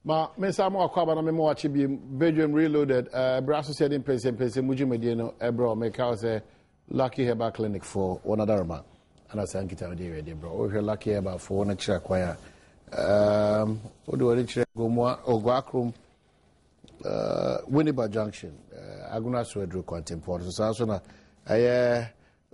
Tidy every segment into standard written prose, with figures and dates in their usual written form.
Ma mensa mo akwa na me mo wachi bi Badwam Reloaded brasso said in pese muju medino bro make out say Lucky Herbal Clinic for one other man and I say nkita me dey bro o hwe Lucky Herbal for one kira kwaya o do re kira gomwa ogwakrum Winneba Junction aguna so edro contemporary so na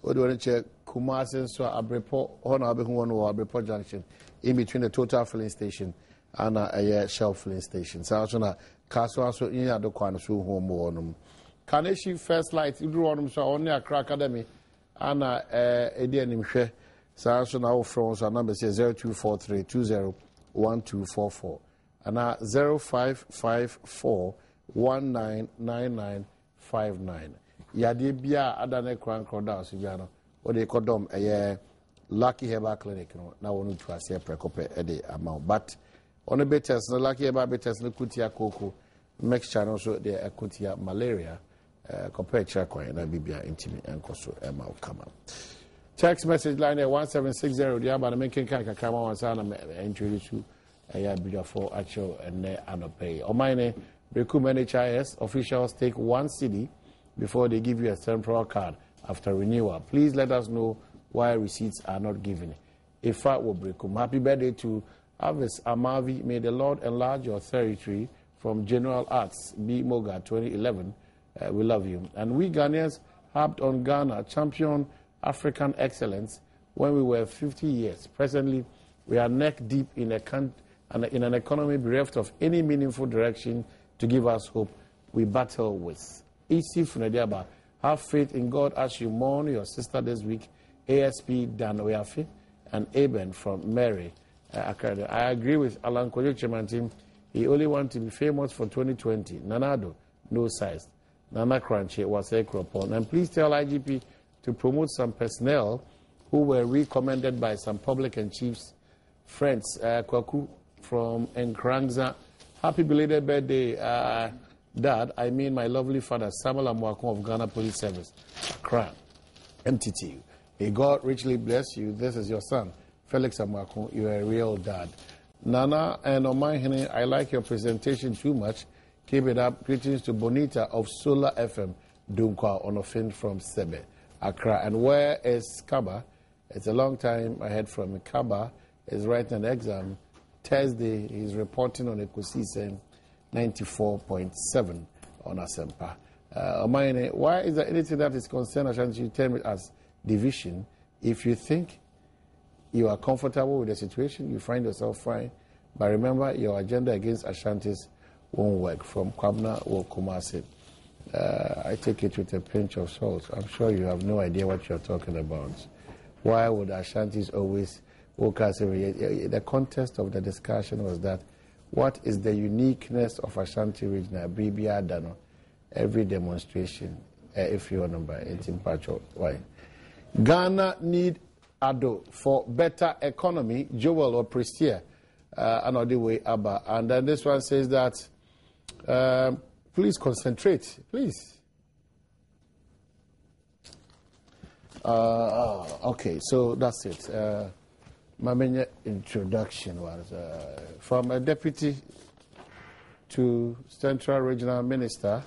o do re kira Kumasi so Abrepo hono abehu won wo Abrepo Junction in between the Total Filling Station and a Shell Filling Station. So na Castle so in the Kwan so home wonum. Kaneshi First Light you on so on the Accra Academy and Edianim Hwe. So na our phones our number says 0243201244 and 0554199959. Yade bia adane kran kroda so bia no what they call them Lucky Herbal Clinic no na wonu to ase prekope e de amount but on the betters, no Lucky Herbal betters, no kutia cocoa, mixture also the kutia malaria, compared to Chakwa and Bibia intimate and Koso Emma Kama. Text message line 1760, the Abba making Kaka Kama and Sana introduce you a year for actual and pay. On my name, Recruitment HIS officials take 1 CD before they give you a temporal card after renewal. Please let us know why receipts are not given. If I will break happy birthday to Avis Amavi, may the Lord enlarge your territory from General Arts, B. Moga 2011. We love you. And we Ghanaians harped on Ghana, champion African excellence when we were 50 years. Presently, we are neck deep in an economy bereft of any meaningful direction to give us hope. We battle with. Isi Funediaba, have faith in God as you mourn your sister this week, ASP Dan Oyafi and Aben from Mary. I agree with Alan Kojo Chairman team. He only wants to be famous for 2020. Nanado, no size. Nana Crunchy was a cropon. And please tell IGP to promote some personnel who were recommended by some public and chiefs friends. Kwaku from Nkrangza. Happy belated birthday, Dad. I mean my lovely father, Samuel Amwakon of Ghana Police Service. Accra, MTT. May God richly bless you. This is your son. Felix Amwakon, you're a real dad. Nana and Omahine, I like your presentation too much. Keep it up. Greetings to Bonita of Solar FM, Dunkwa, on a fin from Sebe, Accra. And where is Kaba? It's a long time ahead from Kaba. Is writing an exam. Thursday, he's reporting on Ekusi saying 94.7 on Asempa. Omahine, why is there anything that is concerned Ashanti? You tell me as division. If you think you are comfortable with the situation, you find yourself fine. But remember, your agenda against Ashantis won't work. From Kwabna or Kumasi. I take it with a pinch of salt. I'm sure you have no idea what you're talking about. Why would Ashantis always walk us every year? The context of the discussion was that what is the uniqueness of Ashanti region? Every demonstration, if you remember, it's in Pacho. Why? Ghana need Adom for better economy, Joel or Prestia, another way, Abba. And then this one says that, please concentrate, please. Okay, so that's it. My main introduction was from a deputy to Central Regional Minister,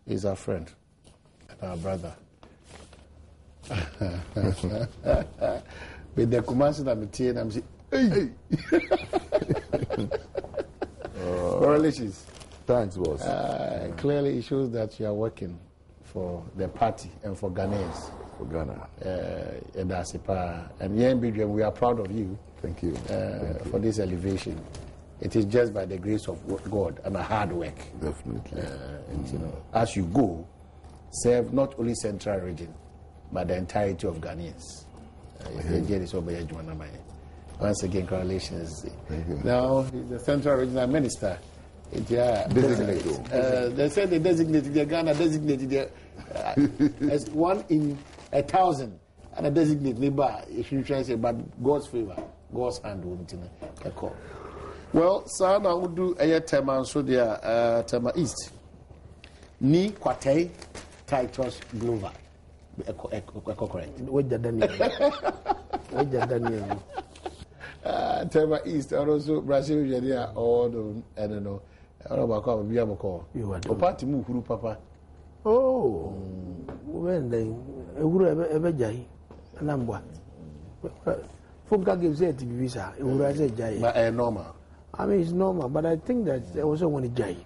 is our friend and our brother. With the Kumasi I'm saying, I'm saying, hey. Relations. Thanks, boss. Clearly, it shows that you are working for the party and for Ghanaians. For Ghana. And here in Badwam, we are proud of you. Thank you. For this elevation. It is just by the grace of God and a hard work. Definitely. And, you know, as you go, serve not only Central Region, but the entirety of Ghanaians. Once again, congratulations. Thank you. Now, he's the Central Regional Minister. Designated. They said they designated, Ghana designated as 1 in 1,000. And a designated, if you try to say, but God's favor, God's hand won't call. Well, Sana would do a tema so there, tema East. Ni Kwate Titus Glover. Correct. Wait the Daniel. Tema East, and also Brazil, all the, I don't know, I don't know about Biamako. You are the party move, Papa. Oh, when they ever jay, and I'm what. Funka gives it to visa, it would rather jay. But normal. I mean, it's normal, but I think that there was one jay.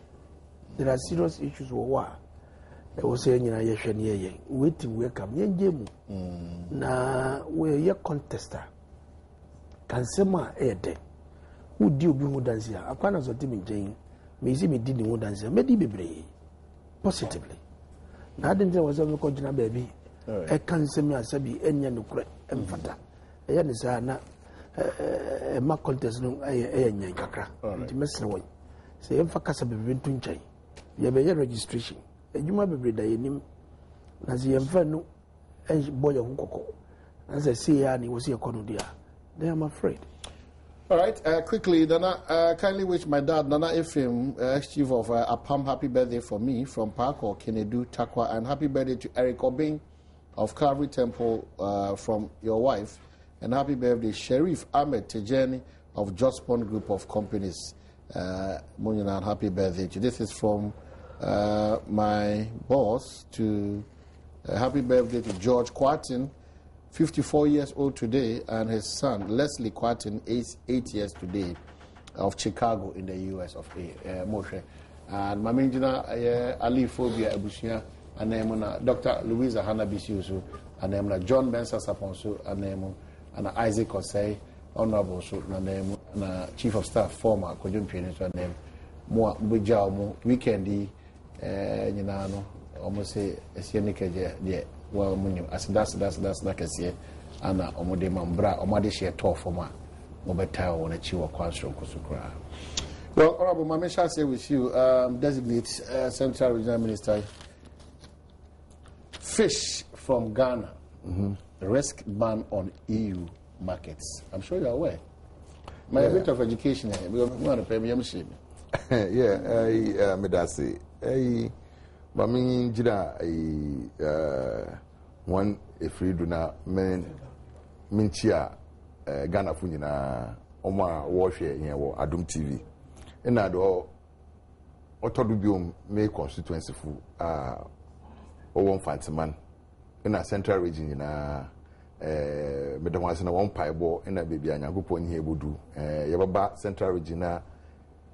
There are serious issues with war. I was saying, you know, yes, waiting, welcome, young Jim. Now, we're a contester. Can sema ede who deal with dance here. I can't also tell me Jane. Me see me did the dance here. Me di bebre positively. Now I didn't say was a continent baby. I can't say me as a be any no correct emphata. I had this na a mark contest no a kakra. The message way. Say emphacasa be tunchai. You have a registration. You might be da yenim. Na si emfa no boy of Koko. As I say, and he was here Konodia. They am afraid. All right, quickly, Nana, kindly wish my dad, Nana Ephraim, ex-chief of APAM, happy birthday for me from Parko, Kenedu, Takwa, and happy birthday to Eric Obing of Calvary Temple from your wife, and happy birthday Sheriff Ahmed Tejani of Jospon Group of Companies. Munyan, and happy birthday to this is from my boss to happy birthday to George Quatin, 54 years old today, and his son, Leslie Quatin, 8 years today, of Chicago in the U.S. of A. Moshe. And Mamingina Ali Phobia Abushia, and then Dr. Louisa Hanabisiusu, and then John Bensa Saponsu, and Isaac Osei, Honorable, and Chief of Staff, former Kojun Pianist, and then Moa Bujaumo, Weekendy, almost say, a Sienike, well, as that's like I say, and Omode Mambra, Omade share tough for my Mobile on a chiwa quanstro Kusukra. Well, Honorable Mamesha say with you, designate Central Regional Minister fish from Ghana, risk ban on EU markets. I'm sure you're aware. My bit of education, we want to pay me. Yeah, Medasi. But I mean, one if we do not minchia Ghana Funina Oma warfare here or Adom TV. And I do Otodubium may constituency for one fancy man in a central region in a Medawas in a one pie ball in a baby and a group on here would do. Yababa central region.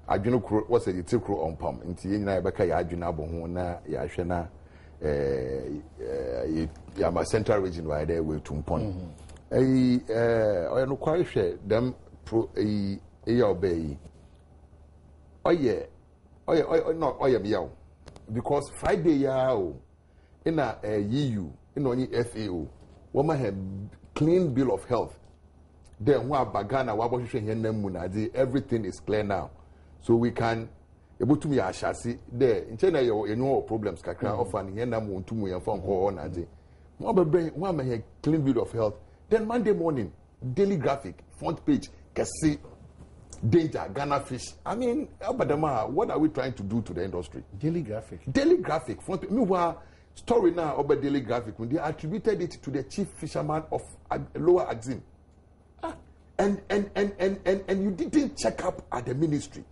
Adwene kro was a tikro on pam nti nyina yebeka ya adwene aboho na ya hwe na ya ma central region why there we tumpon oya no kware hwe dem pro ya obey oye no oye me yaw because Friday ya o in a EU in only FAO woman have clean bill of health then wa bagana wa bo hwe hen nam mu na everything is clear now. So we can able to me a chassis there. In China, you know problems. Kakra often here na mo ntumu yan phone call on ade. Mo be bring one me clean bill of health. Then Monday morning, daily graphic front page can see danger Ghana fish. I mean, Abadama, what are we trying to do to the industry? Daily graphic front page. Meanwhile, story now about daily graphic when they attributed it to the chief fisherman of Lower Axim. And you didn't check up at the ministry.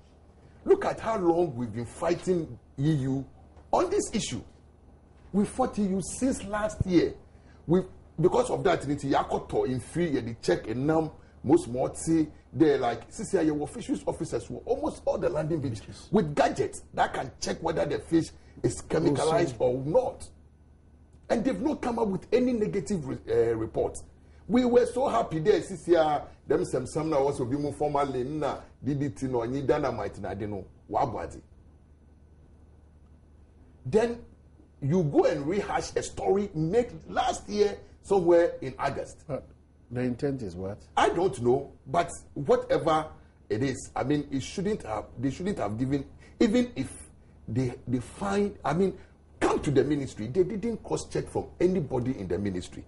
Look at how long we've been fighting EU on this issue. We fought EU since last year. Because of that, in Yakoto in free, they check and now most multi, they're like, CCI, fisheries officers were almost all the landing beaches with gadgets that can check whether the fish is chemicalized or not. And they've not come up with any negative reports. We were so happy there, CCI. Them some now also be more formally na DDT no any dynamite na de no wabwadi. Then you go and rehash a story made last year somewhere in August. The intent is what? I don't know, but whatever it is, I mean, they shouldn't have given, even if they find, I mean, come to the ministry, they didn't cross check from anybody in the ministry.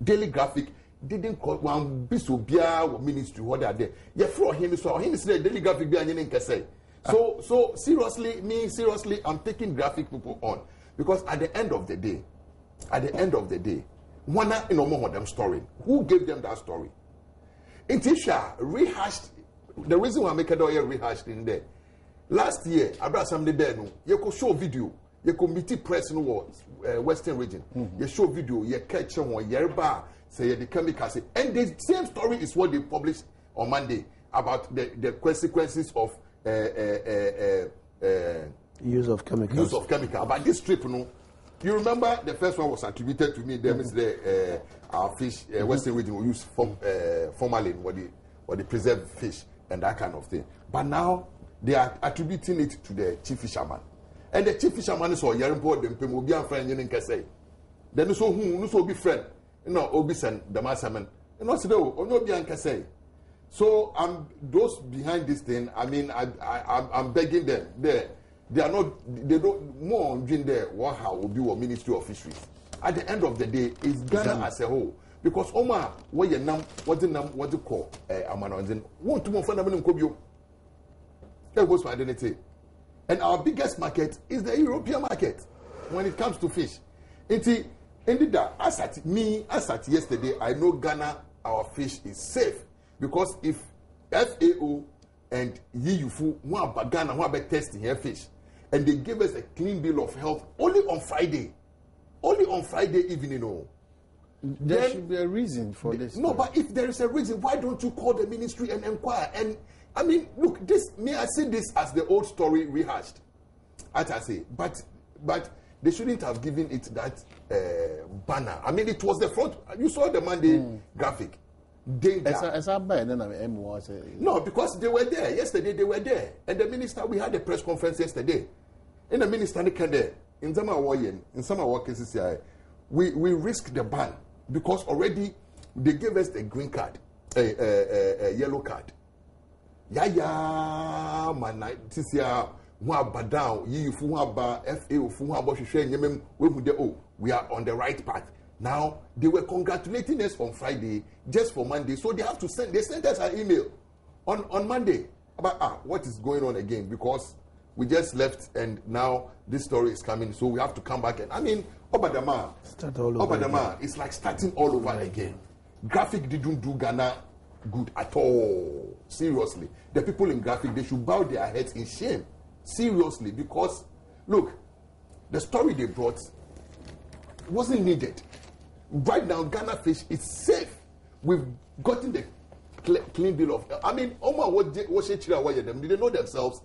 Daily graphic didn't call one bisobia ministry what are there. Yeah, for him so him say daily graphic be anything can say. So seriously, I'm taking graphic people on because at the end of the day, one in more them story. Who gave them that story? In Tisha, rehashed. The reason why I make it all rehashed in there. Last year, Abra Samde Beno, you could show video, you could meet press in the Western region. You show video, you catch one, yerba, say the chemicals. And the same story is what they published on Monday about the consequences of use of chemicals. Use of chemical. About this trip, you remember the first one was attributed to me. There is the our fish Western region will use formalin, what the preserved fish and that kind of thing. But now they are attributing it to the chief fisherman, and the chief fisherman is all Yarimpo them will be a friend in Kase. Then so who so be friend, Obi send the masterman, and also no be an Kase. So those behind this thing. I mean, I'm begging them. They don't more on there. What how will be a Ministry of Fisheries? At the end of the day, it's Ghana as a whole. Because Oma, what you call Amanonzin, want to more fundamental Kobio. That was my identity. And our biggest market is the European market when it comes to fish. Indeed, as at yesterday, I know Ghana, our fish is safe. Because if FAO and YUFU want to Ghana, want to testing here fish, and they gave us a clean bill of health only on Friday evening. There should be a reason for this. No, but if there is a reason, why don't you call the ministry and inquire? And I mean, look, I see this as the old story rehashed. As I say, but they shouldn't have given it that banner. I mean, it was the front. You saw the Monday graphic. Danger. No, because they were there yesterday. They were there, and the minister. We had a press conference yesterday, and the minister came there. In some of our cases, we risk the ban because already they gave us the green card, a yellow card. Man, this year we are on the right path. Now they were congratulating us on Friday just for Monday, so they have to send. They sent us an email on Monday about what is going on again because we just left and now this story is coming, so we have to come back and I mean Obadama it's like starting all over again. Graphic didn't do Ghana good at all. Seriously, the people in graphic they should bow their heads in shame. Seriously, because look, the story they brought wasn't needed. Right now, Ghana fish is safe. We've gotten the clean bill of. I mean, Oma, what them? Do they know themselves?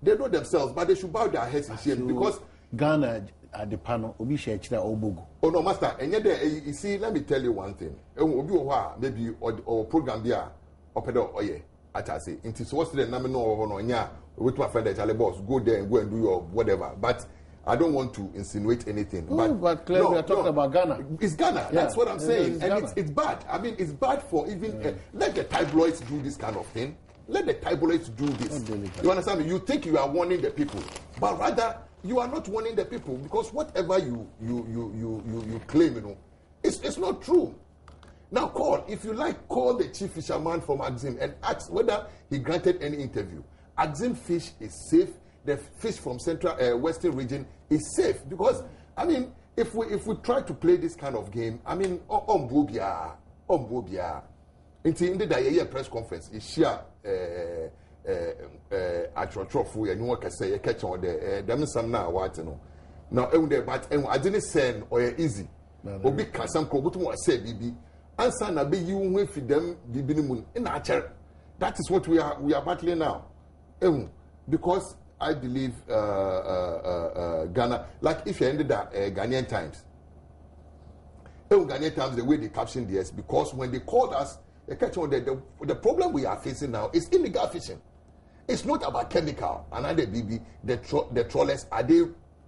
They know themselves, but they should bow their heads in shame because Ghana at the panel, Obi Shechira Obogo. Oh no, master. And yet, you see, let me tell you one thing. Maybe or program there, opedo oye. Atasi. Into so what's the name no nya. With my friend Charlie Boss, go there and go and do your whatever. But I don't want to insinuate anything. But clearly we are talking about Ghana. It's Ghana. Yeah. That's what I'm saying. And it's bad. I mean, it's bad for even... let the tabloids do this kind of thing. Let the tabloids do this. You understand me? You think you are warning the people. But rather, you are not warning the people because whatever you claim, it's not true. Now if you like, call the chief fisherman from Axim and ask whether he granted any interview. Axim fish is safe. The fish from central western region is safe because I mean if we try to play this kind of game, I mean ombobia in the press conference is share atrotrofu and you can say catch on the them some now what now but I didn't send or easy obi kasam ko butu say bibi answer na be you when feed them bibi in a chair. That is what we are battling now because I believe Ghana, like if you ended at Ghanaian Times, Ghanaian Times, the way they captioned this, because when they called us, they catch on the problem we are facing now is illegal fishing. It's not about chemical. Another BB, the trawlers, are they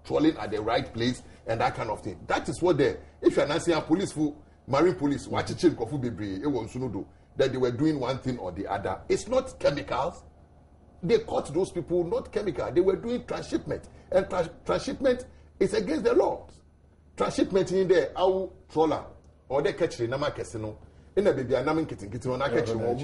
trawling at the right place and that kind of thing. That is what if you're not saying police, marine police, watch it, it was that they were doing one thing or the other. It's not chemicals. They caught those people, not chemical. They were doing transshipment. And transshipment is against the laws. Transshipment in there, our trawler, or they catch the nama casino, in a baby, and kitchen,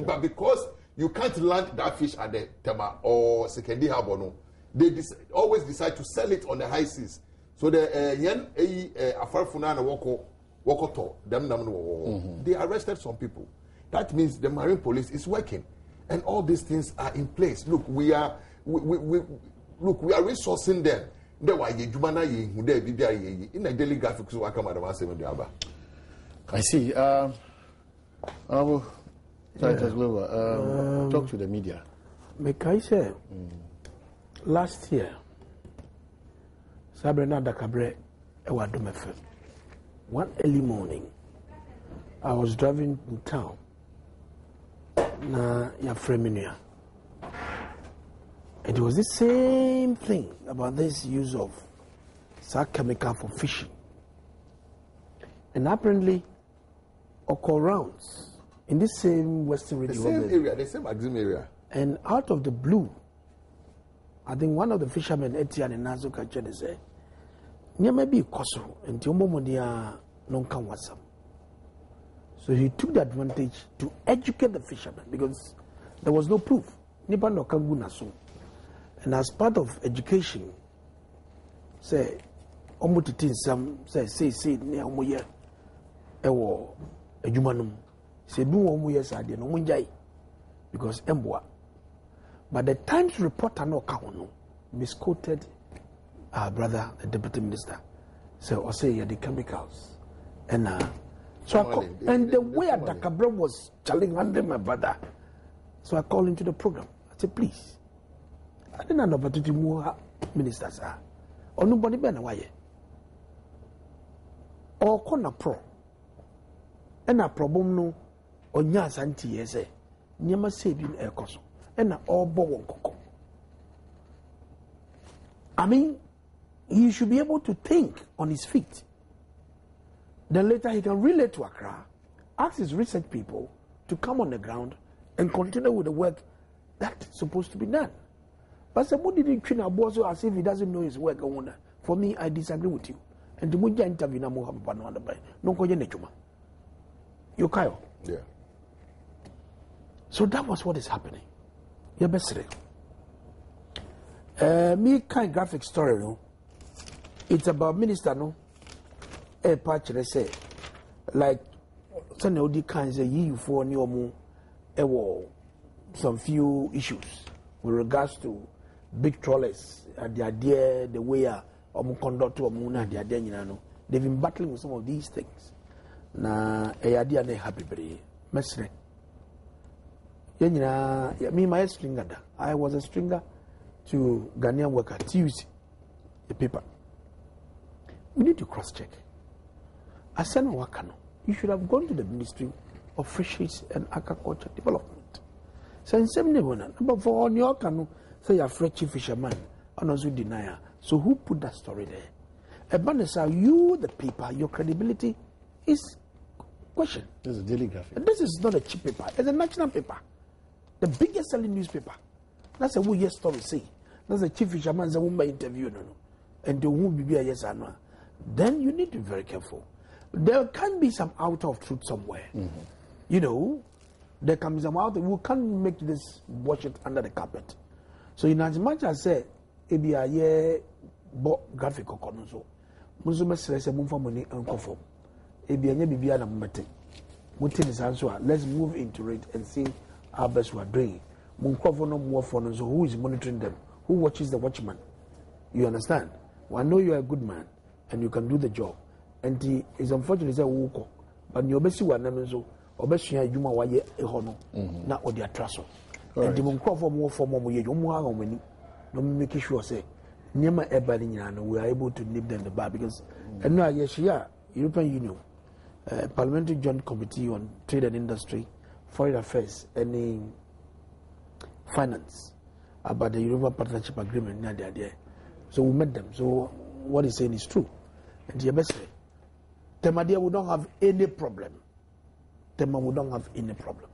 but because you can't land that fish at the Tema or Sekendi Harbono, they always decide to sell it on the high seas. So the yen Afarfuna and Wokoto, them they arrested some people. That means the marine police is working, and all these things are in place. Look, we are resourcing them. In a daily graphic, so I come out of I see. Honorable Titus Glover, talk to the media. Make I say, last year, Sabrina Dakabre, Adom FM. One early morning, I was driving in town. Na ya freminia. It was the same thing about this use of such chemical for fishing. And apparently, occur rounds in this same Western region. The same area, the same Axim area. And out of the blue, I think one of the fishermen, Etienne and Nazuka, said, "Near maybe Koso and Tiomomodia non wasam." So he took the advantage to educate the fishermen because there was no proof. Nipa no kanguna so. And as part of education, say, omuti some say ne omoye ewo adwumanum. Say do omoye sade no munjai because emboa. But the Times reporter no kahono misquoted our brother, the deputy minister. So I say the chemicals and so and the way Adakabra was challenging my brother. So I called him to the program. I said, please, I didn't know about the more ministers are. Or nobody better why. Or corner pro. And a problem no or Ashanti yes. Nyama saving air cost. And all bow coco. I mean, he should be able to think on his feet. Then later he can relate to Accra, ask his research people to come on the ground and continue with the work that's supposed to be done. But somebody didn't train our boss as if he doesn't know his work. For me, I disagree with you. And the Muja interview na mo have no by no koje nechuma. You Kyle. Yeah. So that was what is happening. Yeah, best me kind graphic story, no. It's about minister, no. A patch, they say, like, some of the kinds of you for new some few issues with regards to big trawlers, the idea, the way conduct to the idea, you know, they've been battling with some of these things. Na a idea they happy, very mesre. Me, my stringer, I was a stringer to Ghanaian worker, TUC, the paper. We need to cross check. I said, you should have gone to the Ministry of Fisheries and Aquaculture Development. So in 71, but for on your canoe, say a French fisherman, and also denier. So who put that story there? Abanesa, you, the paper, your credibility is questioned. This is a daily graphic. And this is not a cheap paper, it's a national paper. The biggest selling newspaper. That's a who yes story say. That's a chief fisherman's a woman interview, no. And the who be a yes or no. Then you need to be very careful. There can be some out of truth somewhere. Mm-hmm. You know, there can be some out of, we can't make this, wash it under the carpet. So in as much as say, ebi a ye bo graphic okono so. Muzo mesre se mumfa money anko form. Ebi anya bibia na mmete. Muti ni sanso, let's move into it and see how best we are doing. Munkofo no more for so who is monitoring them? Who watches the watchman? You understand? Well, I know you are a good man and you can do the job. And it's unfortunate that we walk, but you obviously want them so. Obviously, you might want a hono, not or their trust. And the Munkofo more for more, you more many. No make sure say, Nema Ebani, we are able to nip them the bar because, and now, yes, yeah, European Union, Parliamentary Joint Committee on Trade and Industry, Foreign Affairs, and Finance about the European Partnership Agreement. So we met them. So what he's saying is true. And the best Temadia, we don't have any problem. Tema, we don't have any problem.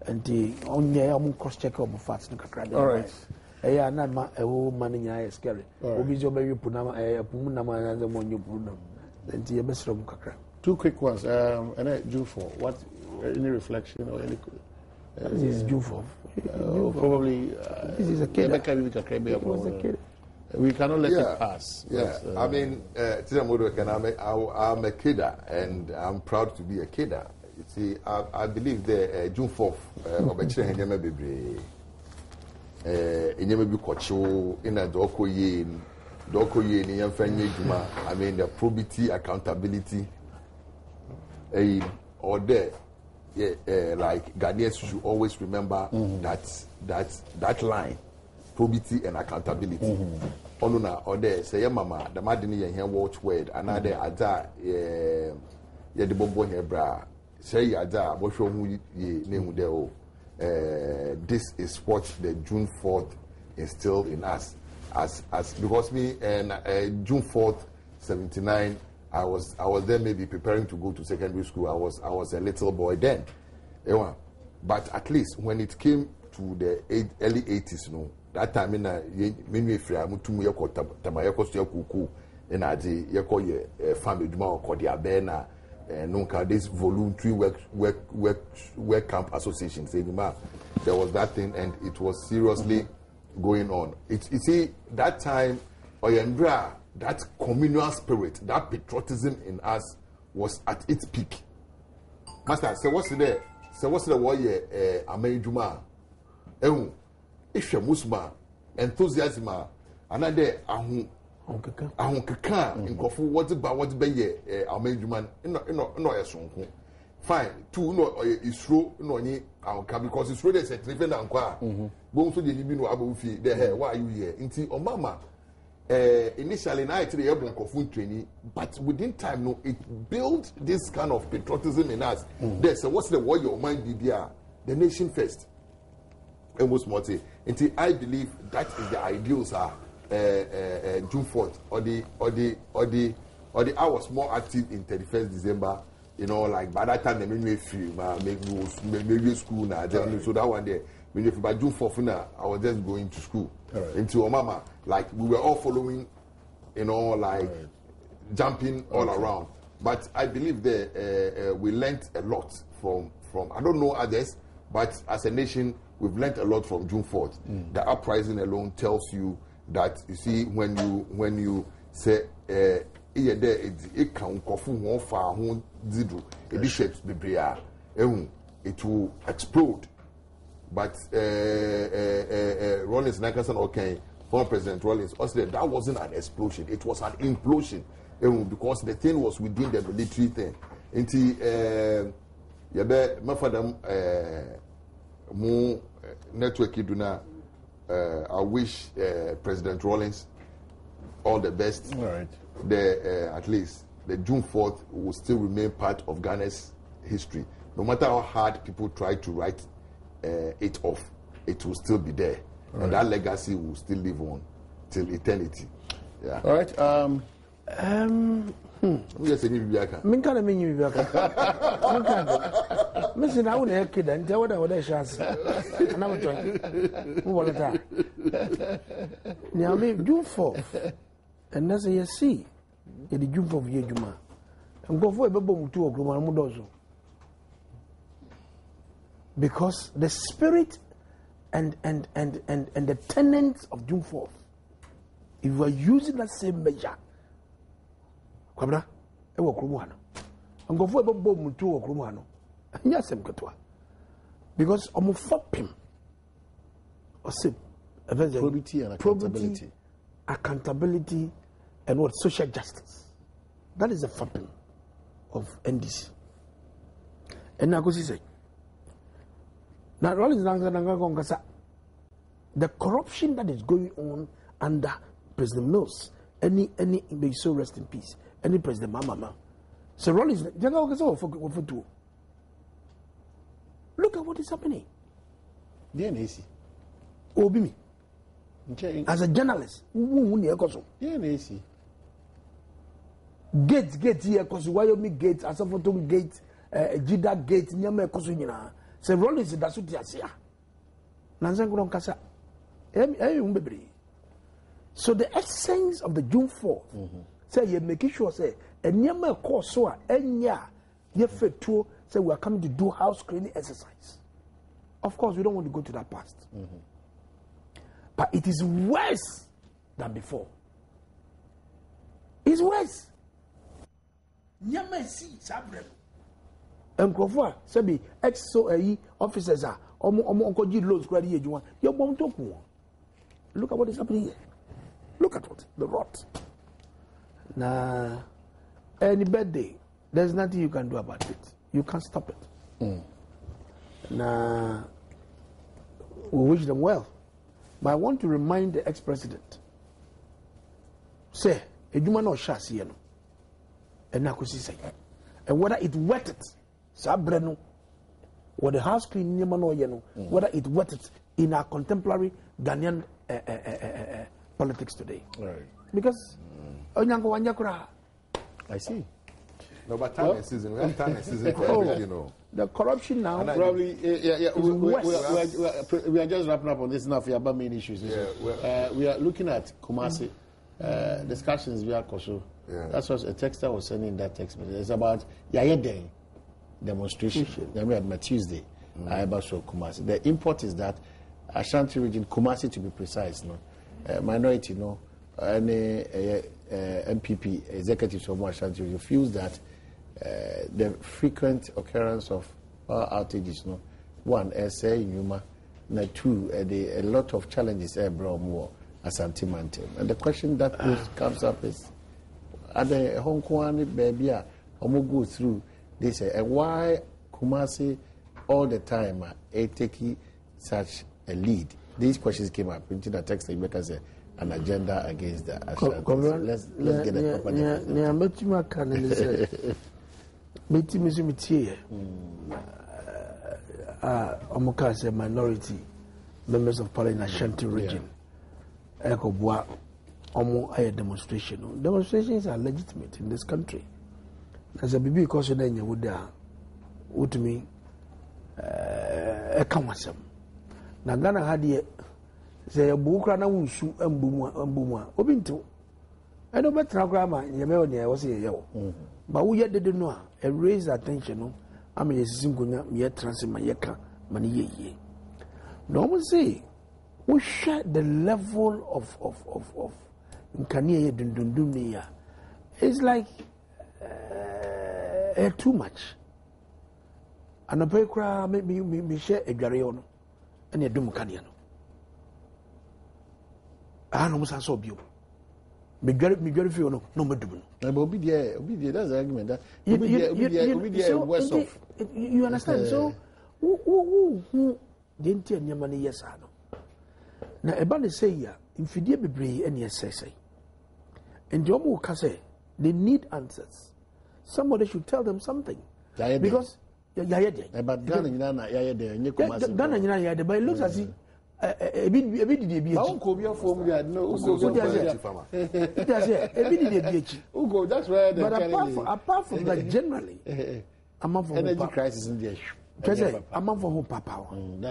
And the only cross check of fats. All right. Yeah, not my money. I scary. Obijo baby punama a pumunama and the one you put them. And the best from Kakra. Two quick ones. And I do for what? Any reflection or any? This is due for. Probably. This is a kid. It was a kid. We cannot let it pass. Yeah, I mean, I'm a kidder, and I'm proud to be a kidder. see, I believe the June 4th, Obechire Henyama Bebre, Enyama Bukocho, in a Doko Yin, Juma, I mean, the probity, accountability, or there, like Ghanaians should always remember that line, probity and accountability. Onuna, or there, say, Mama, the Madini and watch word, another Ada, the Bobo Hebra. Say Ada, what show ye name deo. This is what the June 4th instilled in us. As because me and June 4th, 79, I was there maybe preparing to go to secondary school. I was a little boy then. But at least when it came to the early 80s, that time in a menu free, I'm to Muyako Tamayako Kuku and Adi Yako family Juma or Kodia Nunca this voluntary work camp association there was that thing and it was seriously going on. You see that time Oyembra, that communal spirit, that patriotism in us was at its peak. Master, so what's the warrior Amerijuma? If you're Musma, enthusiasm, another Ahun in Kofu, what's by Amerijuman? No, fine. Two, no, it's true, no, because it's really a different anqua. Both to the Libino Abufi, there, why are you here? Into Omama. Initially, I actually have Kofu training, but within time, no, it built this kind of patriotism in us. There's what's the word your mind did there? The nation first. Almost multi. Until I believe that is the ideals are June 4th or the I was more active in 31st December. Like by that time, they made me free, maybe school now. So that one day, by June 4th, now I was just going to school. Into Omama, like we were all following, jumping all around. But I believe that we learned a lot from I don't know others, but as a nation, we've learned a lot from June 4th. The uprising alone tells you that, you see, when you say it can it will explode. But Rollins Nakasan former President Rollins also said that wasn't an explosion, it was an implosion. Because the thing was within the military thing. More network iduna. I wish President Rawlings all the best. All right. At least the June 4th will still remain part of Ghana's history. No matter how hard people try to write it off, it will still be there. All and right. That legacy will still live on till eternity. Yeah. All right. Yes, Minka mean you Missing out a kid and tell what I shall say. And I will try. Who will that? Now, me June 4th, and that's a see the June of Yejuma. And go for a bubble to a Grumamudozo. Because the spirit and the tenets of June 4th, if we are using that same measure, Kwabra, ewo krumuano. Angofo ebo mutu wo krumuano. Anya sem ketwa. Because omo fopim. Osip probity and accountability. Accountability and what social justice. That is the fopim of NDC. And now go see now the corruption that is going on under President Mills, any may so rest in peace. Any President Mama. So Rollins, look at what is happening. DNAC. Obi. As a journalist, DNAC. Gate here, because Wyoming gate, Asafoto gate, Jida gate, Nyame Kosuina. So Rollins that's what you say. Nanzangron Kasa. So the essence of the June 4th. Say you're making sure say and near course so you fit to say we are coming to do house cleaning exercise. Of course, we don't want to go to that past. But it is worse than before. It's worse. Nyama si sabre. Nkrofo sebi exo officers are omo loans kura di ejuma. You bom toku. Look at what is happening here. Look at what the rot. Now, any bad day, there's nothing you can do about it. You can't stop it. Now, we wish them well. But I want to remind the ex-president, say, ejuma no shasi yeno, and nakusi say, and whether it wet it, sabreno, or the house clean no yeno, whether it wet it in our contemporary Ghanaian politics today. Right. Because I see. No, but time season. We have time season for everything, you know. The corruption now. Probably, we are just wrapping up on this now for your main issues. Yeah, we are looking at Kumasi discussions via Koso. Yeah. That's what a texter was sending that text message. It's about Yaya Day demonstration. Then we had Tuesday. Kumasi. The import is that Ashanti region, Kumasi to be precise, minority, any MPP executives from Ashanti region feels that the frequent occurrence of power outages, one, Yuma, two, a lot of challenges brought more Ashanti mountain. And the question that comes up is, are the Hong Kong baby go through this, and why Kumasi all the time taking such a lead? These questions came up into the text that because an agenda against the Ashanti. Let's get a proper definition. Minority members of parliament in Ashanti region. Demonstration. Demonstrations are legitimate in this country. As a baby, because then you would me a kamasam. Nagana had ye say a bookra na wunsu embumwa obintu. I know better grammar in your was here. But we yet didn't know and raise attention. I'm a single yet transit my yaka money ye. No one say we share the level of Nkania Dundunia. It's like too much. And a pekra me share a gariono and a dumcaniano. I almost saw you. Me very few no medum. That's the argument. That worse off. You understand? So who didn't tell your money yes I know. Now about say ya if you be brave and yes say. And the Omo say they need answers. Somebody should tell them something. Because but Ghana but it looks as if a bit did be that's where but apart from that, generally, energy crisis in there. That's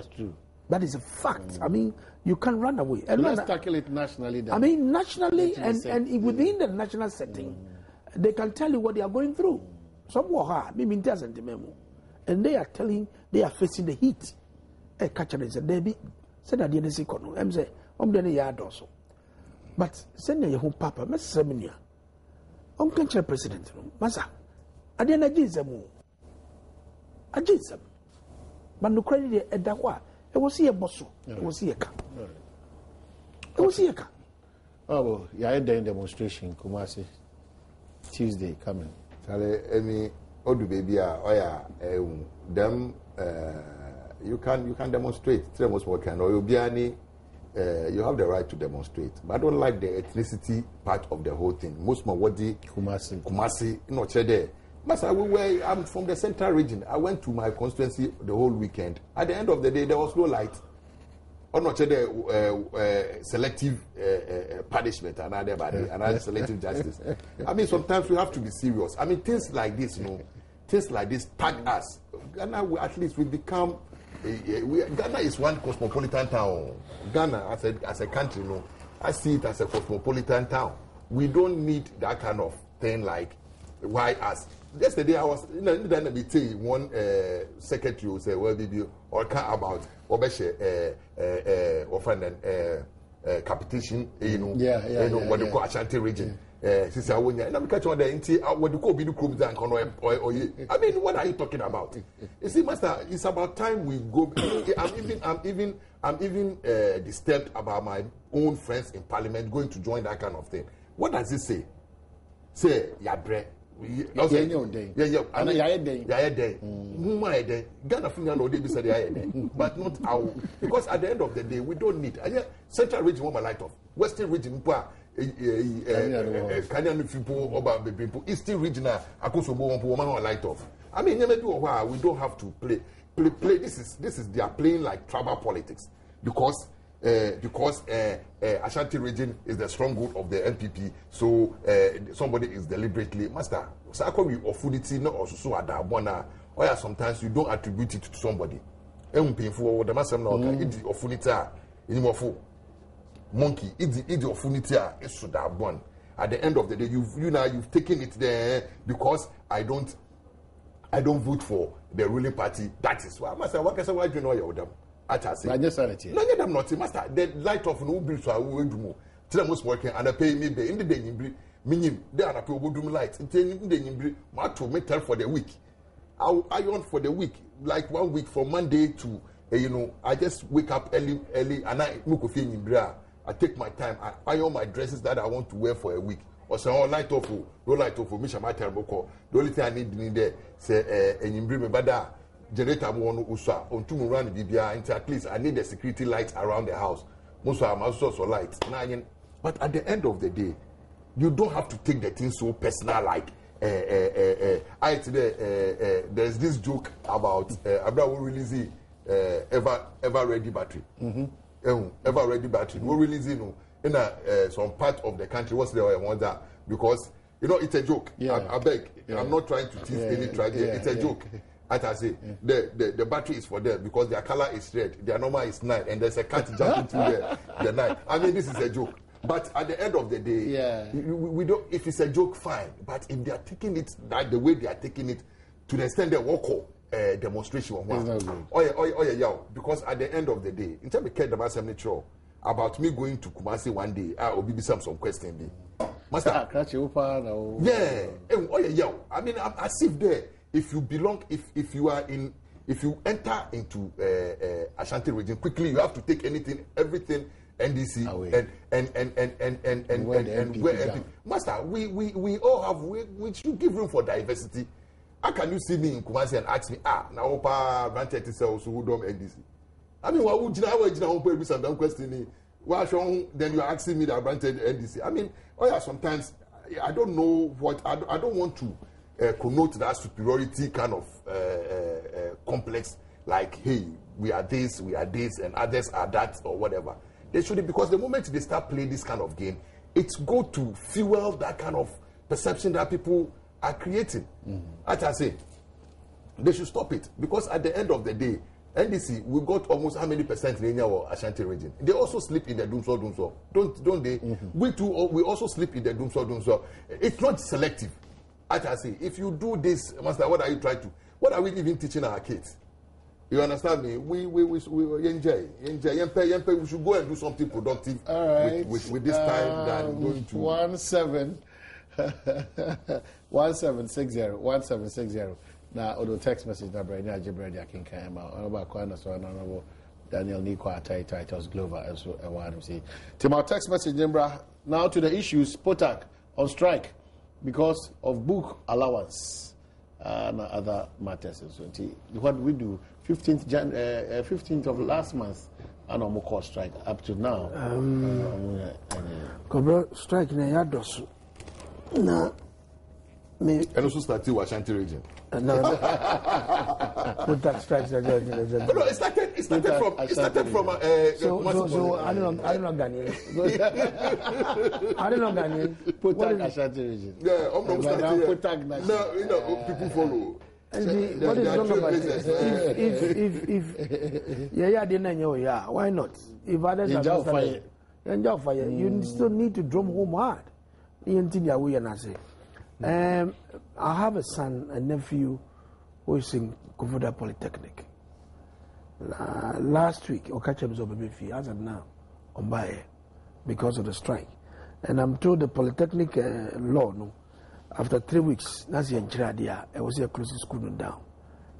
true. That is a fact. I mean, you can't run away. And let's tackle it nationally. Then. I mean, nationally and within the national setting, they can tell you what they are going through. Some were hard, and they are facing the heat. A catcher is a Debbie. Said I didn't see Kono. I'm saying, the yard also. But send your home papa, Miss Seminia. Country president, Massa. I didn't agree them. I did some. But no credit at that one. It was here, boss. It was here. It was here. Oh, well, you had the demonstration, Kumasi, Tuesday coming. Any old baby, them. You can demonstrate. You have the right to demonstrate. But I don't like the ethnicity part of the whole thing. Most Mawadi, Kumasi, not there. I'm from the central region. I went to my constituency the whole weekend. At the end of the day, there was no light. Or not selective punishment and other selective justice. I mean, sometimes we have to be serious. I mean, things like this, things like this tag us. Ghana, at least we become. Ghana is one cosmopolitan town. Ghana, as a country, I see it as a cosmopolitan town. We don't need that kind of thing like why us. Yesterday, I was in a meeting. One secretary say, "Well, baby, or about Obeshe, capitation, what they call Ashanti region. Sister Awonya, and I'm catching on the what you call Bidu Krum Zank I mean, what are you talking about? You see, Master, it's about time we go. I'm even disturbed about my own friends in parliament going to join that kind of thing. What does it say? Say, Yabre. Ghana but not our, because at the end of the day we don't need central region one light off, western region eastern region light off. I mean we don't have to play. This is they are playing like tribal politics because Ashanti region is the stronghold of the NPP, so somebody is deliberately master. Or sometimes you don't attribute it to somebody. Monkey, it's at the end of the day, you've taken it there because I don't vote for the ruling party. That is why master. What can say? Why do you know your them? I say. I just said it. No, them not master. The light of no bill so I will do more. Tell them what's working and I pay me in the day in bri. Minim they are pay do light. In the day in bri. Ma to metal for the week. I on for the week, like 1 week from Monday to I just wake up early and I look of in bra. I take my time. I iron my dresses that I want to wear for a week. Or say, light off, no light off. Me my terrible call. The only thing I need there say and you bring me bada generator one usa on two run BBI until at least I need a security light around the house. Most of my source of light. But at the end of the day, you don't have to take the thing so personal like there's this joke about Abraham releasing ever ready battery. Ever ready battery. We releasing in some part of the country. What's the one that because it's a joke. I beg. I'm not trying to tease any tribe. It's a joke. As I say, the battery is for them because their color is red, their number is 9, and there's a cat jumping through the 9. I mean, this is a joke. But at the end of the day, we don't. If it's a joke, fine. But if they are taking it like the way they are taking it, to the extent they walk demonstration because at the end of the day, in terms of care the nature about me going to Kumasi one day, I will be some question. Master, I mean, I'm as if there. If you belong, if you enter into Ashanti region quickly, you have to take everything NDC and where MP. Master, we all have we should give room for diversity. How can you see me in Kumasi and ask me now Opa granted to say also who don't NDC? I mean, what would you know? Some question. Then you are asking me that granted NDC. I mean, sometimes I don't know what I don't want to. Connote that superiority kind of complex, like, hey, we are this, and others are that, or whatever. They should, because the moment they start playing this kind of game, it's go to fuel that kind of perception that people are creating. As I say, they should stop it, because at the end of the day, NDC, we got almost how many percent in our Ashanti region? They also sleep in the Dumso. Don't they? We too, we also sleep in the Dumso. It's not selective. As I say, if you do this, Master, what are you trying to? What are we even teaching our kids? You understand me? We enjoy. We should go and do something productive with this time than going to 1760. Now, although text message number, I can come out. About Honorable Daniel Nico Titus Glover and so on. To my text message number now to the issues. Potak on strike because of book allowance and other matters. So, what we do, 15th of last month, and no more strike up to now. Strike na yados na me. And also started to Ashanti region. No. Put that strikes again. No, it started from. So I don't know Ghanaian. I don't know Ghanaian. Put that Ashanti region. Yeah, no, people follow. And what is wrong about it? If why not? If others are fire, you still need to drum home hard. I have a son, a nephew, who is in Kofoda Polytechnic. Last week, Okacha was over fee as of now, on buy. because of the strike. And I'm told the polytechnic law, no, after 3 weeks, that's the Enchiradia, I was here closing school down.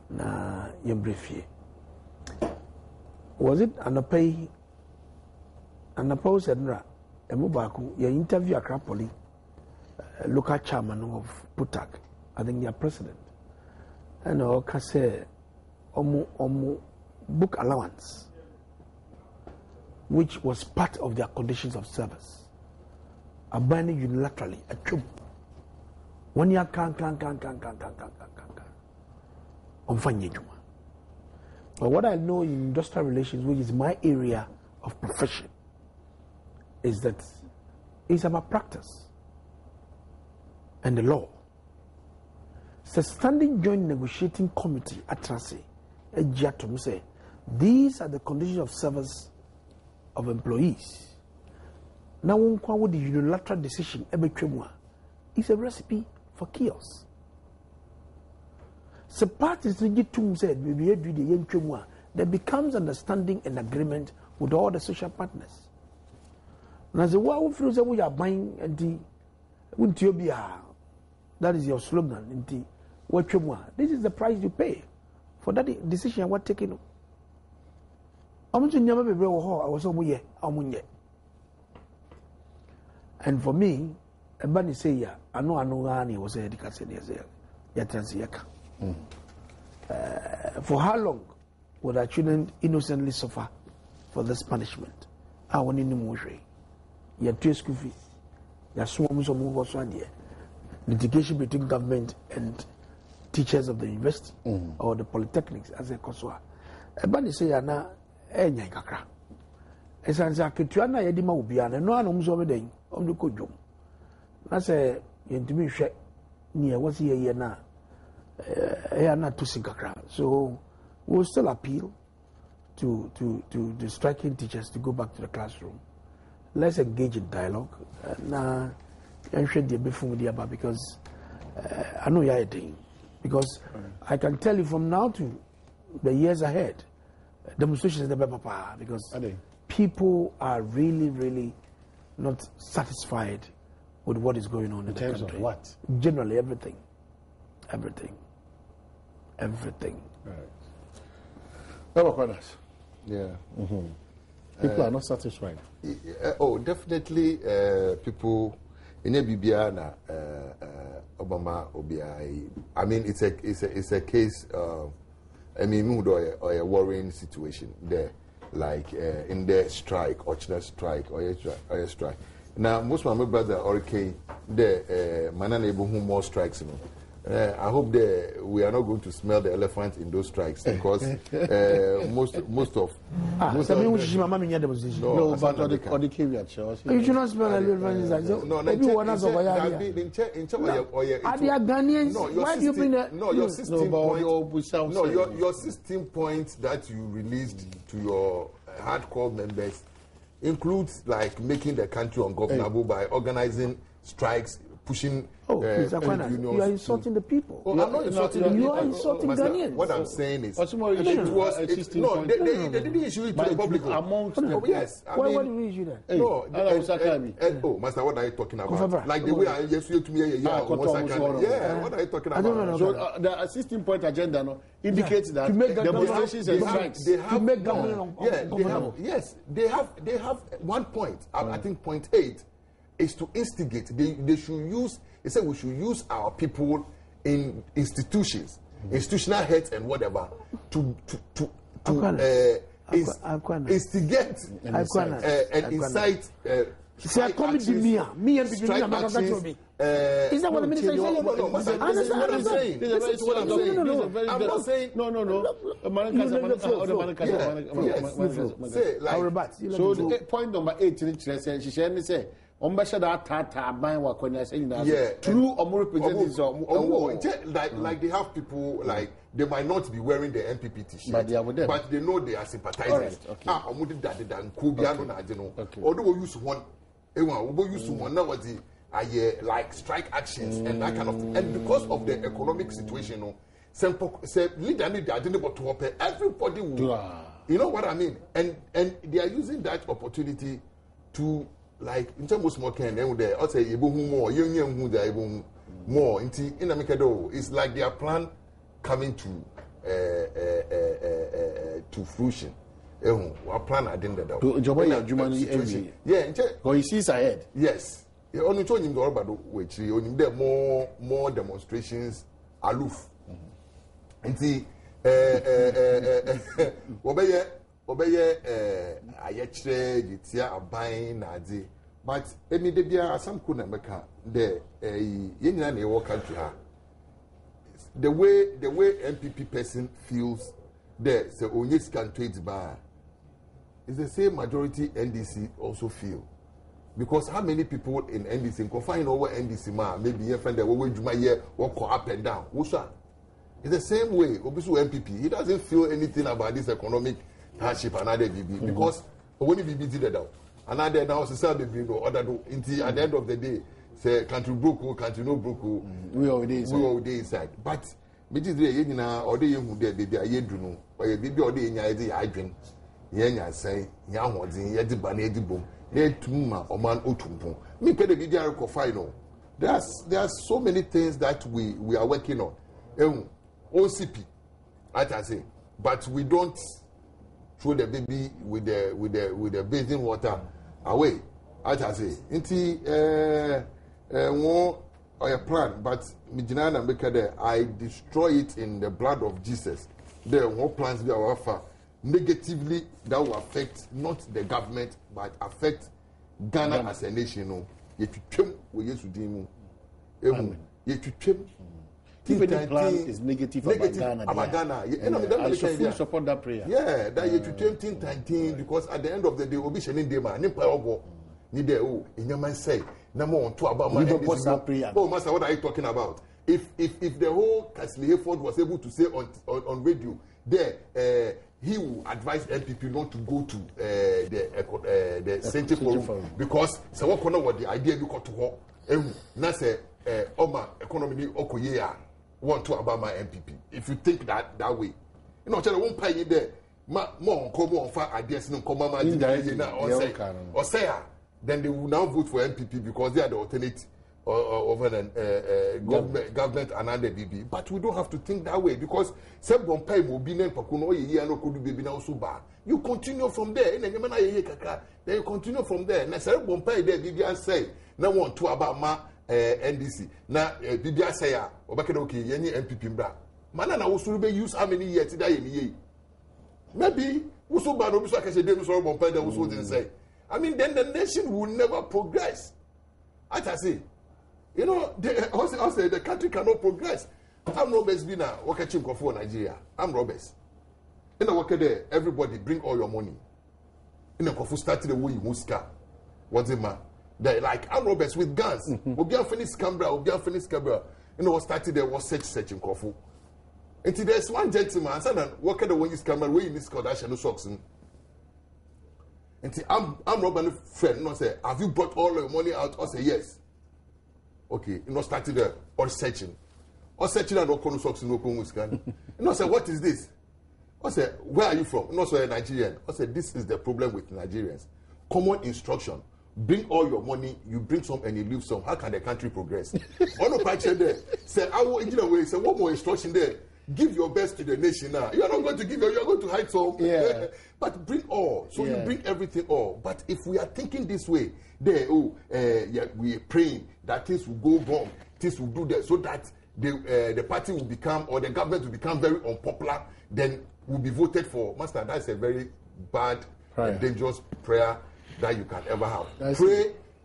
Na Yembrefie. Was it Anapay? Anapay said, "Nra, Emubaku, your interview at Krapoli, local chairman of Putak, I think their president, and I say, Omu book allowance, which was part of their conditions of service, abandoning unilaterally a chum. 1 year can. But what I know in industrial relations, which is my area of profession, is that it's about practice and the law. It's a standing joint negotiating committee at Trase, say, these are the conditions of service of employees. Now, with the unilateral decision, it's a recipe for chaos. So parties said there becomes understanding and agreement with all the social partners. And as a while we are buying and that is your slogan. This is the price you pay for that decision you are taking. And for me, everybody say I know was a for how long would our children innocently suffer for this punishment? I want in the motion. You have 2 school fees. You have some litigation between government and teachers of the university or the polytechnics as a consoa. Everybody say ana enya kakra. Esanza ketuana yedima ubiana no anom so obeden omde kodwom. Na say yentimi hwe ne wasi ye na so we'll still appeal to the striking teachers to go back to the classroom. Let's engage in dialogue. Because I know you're doing. Because I can tell you from now to the years ahead, demonstrations because people are really, really not satisfied with what is going on in the country. Of what? Generally, everything. Everything. Right. Yeah. People are not satisfied. Definitely. People in Bibiana, Obama, Obi. I mean, it's a case. I mean, or a worrying situation there, like in the strike, Ochna strike, or a strike. Now, most of my brother, okay, the mananebo who more strikes, you know. I hope that we are not going to smell the elephant in those strikes because most of no, but or the caveat shows. You should not smell the elephant. No, are they Ghanaians? No, why do you bring that? No, your 16 points. No, your 16 points that you released to your hardcore members includes like making the country ungovernable by organizing strikes, pushing. Please, you are insulting the people. I'm not insulting the people. You are insulting Ghanaians. What I'm saying is, they didn't issue it to the public. Yes. Why did we issue that? Master, what are you talking about? Like the way I used to me, what are you talking about? So the 16-point agenda indicates that demonstrations and strikes to make government ungovernable. Yes, they have 1 point. I think point 8 is to instigate. They should use. They said we should use our people in institutions, institutional heads and whatever to instigate and incite. Is that what the minister is saying? I'm not saying. No. So the point number 8, she said. True like they have people like they might not be wearing the MPP t-shirt, but they know they are sympathizers. Although we use one now like strike actions and that kind of thing. And because of the economic situation, everybody will, you know what I mean? And they are using that opportunity to like in terms of small can there, I'll say Ibu more, young who there more. In America, it's like their plan coming to fruition. Our plan I didn't know. Yeah, because he sees ahead. Yes. Only told him the Orbado, which only there more demonstrations aloof. And see, obey ayetche jitia abain na adi, but emi de bia asam ko na meka de yenyina na ewo country ha. The way MPP person feels there, say onye scan trade bar, is the same majority NDC also feel. Because how many people in NDC can find over NDC ma maybe your friend that we do my year walk up and down. Wusha. It's the same way. Obisu MPP, he doesn't feel anything about this economic hardship another BB because when he did it down, another now society be no other do until at the end of the day say country broke, country no broke. We all day inside. But me just say you na or dey who there baby aye do no or baby or dey nya dey adwen ye nya say nya hodin ye di ba na edi bom na tumma oman otumpo me ke dey be dey final. There are so many things that we are working on. OCP, I can say, but we don't throw the baby with the bathing water away. I can say, one a plan, but Mijinana make there. I destroy it in the blood of Jesus. There are more plans that will offer negatively that will affect not the government but affect Ghana as a nation. If you come with Jesus, if you come. If any plan is negative about Ghana, I fully support that prayer. Yeah, that you to 10 because at the end of the day, Obi Shenin Dema, Nimpa Obo, Nide O, in your mind say, Namo on to about my prayer. Oh, Master, what are you talking about? If the whole Casley Hayford was able to say on radio, there, he will advise MPP not to go to the Center Forum because so what what the idea you got to work. Now say, Oma economy Okoye. Want to about my MPP. If you think that way, you know, I won't pay you there. More come on fire ideas no come or say then they will now vote for MPP because they are the alternate over the government and under BB. But we don't have to think that way because some won't pay will be named Pakuno ye no could be now so bad. You continue from there, then you continue from there. And I said won't pay there BB and say no want to about my NDC na bibia say ya obakeda okay yenye MPP mbra mana na wosuru be use how many years that ye maybe woso ba no bi so akase dem so bompa da woso din say I mean then the nation will never progress. I say you know the country cannot progress. I'm Roberts be na wakachim ko for Nigeria. I'm Roberts in a work there everybody bring all your money in a kofu start the way you muska what's it man. They like armed robbers with guns. Obi finished Canberra. You know what started there was searching Kofu. Until there's one gentleman, and said, "What kind of one is Canberra? Where you miss Kardashian no socks?" Until I'm robbing friend. No say, have you brought all your money out? I say yes. Okay, you know started there or searching and no corner socks no corner scan. You know say what is this? I say where are you from? You know say Nigerian. I said this is the problem with Nigerians. Common instruction. Bring all your money, you bring some and you leave some. How can the country progress? On the patch there, say, I will engineer way, say, one more instruction there. Give your best to the nation now. You are not going to give, you are going to hide some. Yeah. But bring all. So you bring everything all. But if we are thinking this way, there, we are praying that things will go wrong, things will do that, so that the party will become, or the government will become very unpopular, then will be voted for. Master, that's a very bad and dangerous prayer that you can ever have.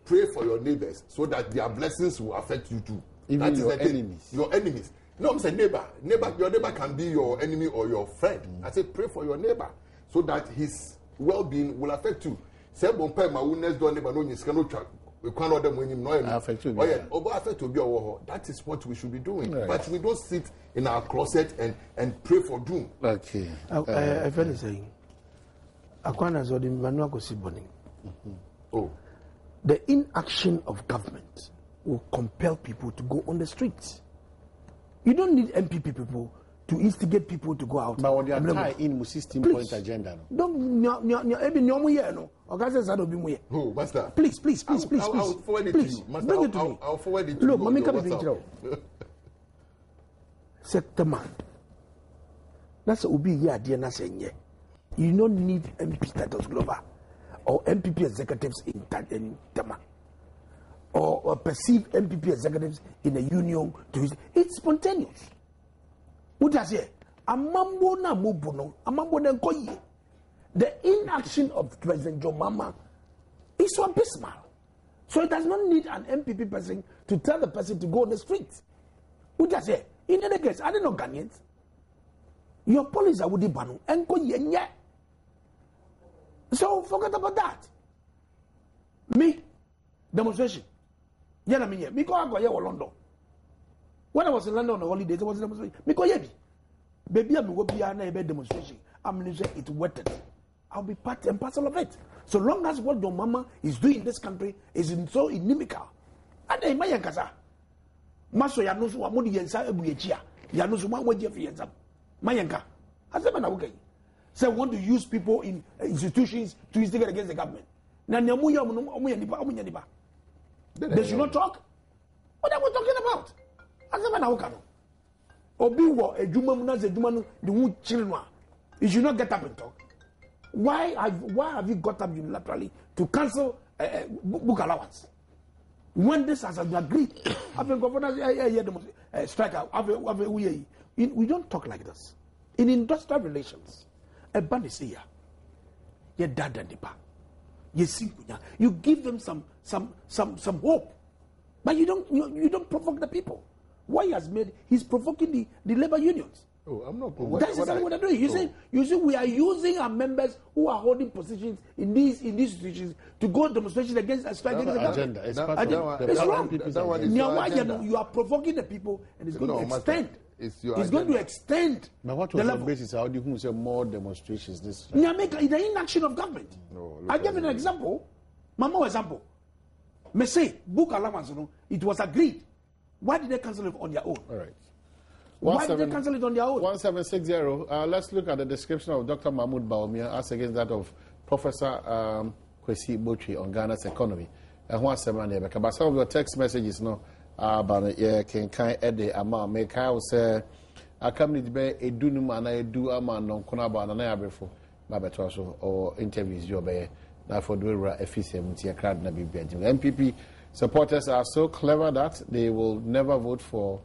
Pray for your neighbors so that their blessings will affect you too. Even your enemies. Your enemies. No, I'm saying neighbor. Your neighbor can be your enemy or your friend. I say pray for your neighbor so that his well-being will affect you. Say bon pay my next door neighbor no you cannot track. We can't order when you know him. Affect you. Affect you. That is what we should be doing. Right. But we don't sit in our closet and pray for doom. Okay. I feel saying Akwana Zodi Manuel Kosiboni. Oh, the inaction of government will compel people to go on the streets. You don't need MPP people to instigate people to go out. But what they are tied in with 16-point agenda. Don't Oh, Master. Please. I'll forward it to you. Master, Bring it to me. I'll forward it to you. Look, Mami come sector man. That's Ubi Yadia Nasenye. You don't need MP status global or MPP executives in Tama or perceived MPP executives in a union to it's spontaneous. What does it? Amambo na mubuno, amambo na nkoye. The inaction of President John Mahama is so abysmal. So it does not need an MPP person to tell the person to go on the streets. What does it? In any case, I don't know Ghanaians. Your police are with the banu and nkoye. So forget about that. Me, demonstration. Yeah, me go London. When I was in London on the holidays, I was in demonstration. Me go baby, I'm going to be a demonstration. I'm going to say it's worth it. I'll be part and parcel of it. So long as what Don Mama is doing in this country is so inimical. And then my yankasa. Maso ya nusu wa mudi yensa ebu yechia. Ya nusu ma waje fi yensa. My yanka. Asema na wukai. Say want to use people in institutions to instigate against the government. Na nyamuya omuya nipa. They should not talk. What are we talking about? Asema na wukano. Obi wo ejuma mu na ze ejuma no de hu chiri no a. You should not get up and talk. Why have you got up unilaterally to cancel book allowance? When this has been agreed, we don't talk like this. In industrial relations, a ban is here. You give them some hope, but you don't provoke the people. Why he's provoking the labor unions. Oh, I'm not. That's exactly what they're doing. You see, we are using our members who are holding positions in these institutions to go demonstration against a strike against the government. It's wrong. You are provoking the people, and it's going to extend. It's going to extend. But what was the basis? How do you say more demonstrations this? The inaction of government. I give an example. Mama example. Me say book allowance. It was agreed. Why did they cancel it on their own? All right. Why did they cancel it on their own? 1760. Let's look at the description of Dr. Mahmoud Bawumia as against that of Professor Kwesi Botri on Ghana's economy. But some of your text messages, about can Ede Ama make I say I come to be a dunum and I do a man non conaba and I before Babatraso or interviews your bay. Now for Dura efficient crowd nabi MPP supporters are so clever that they will never vote for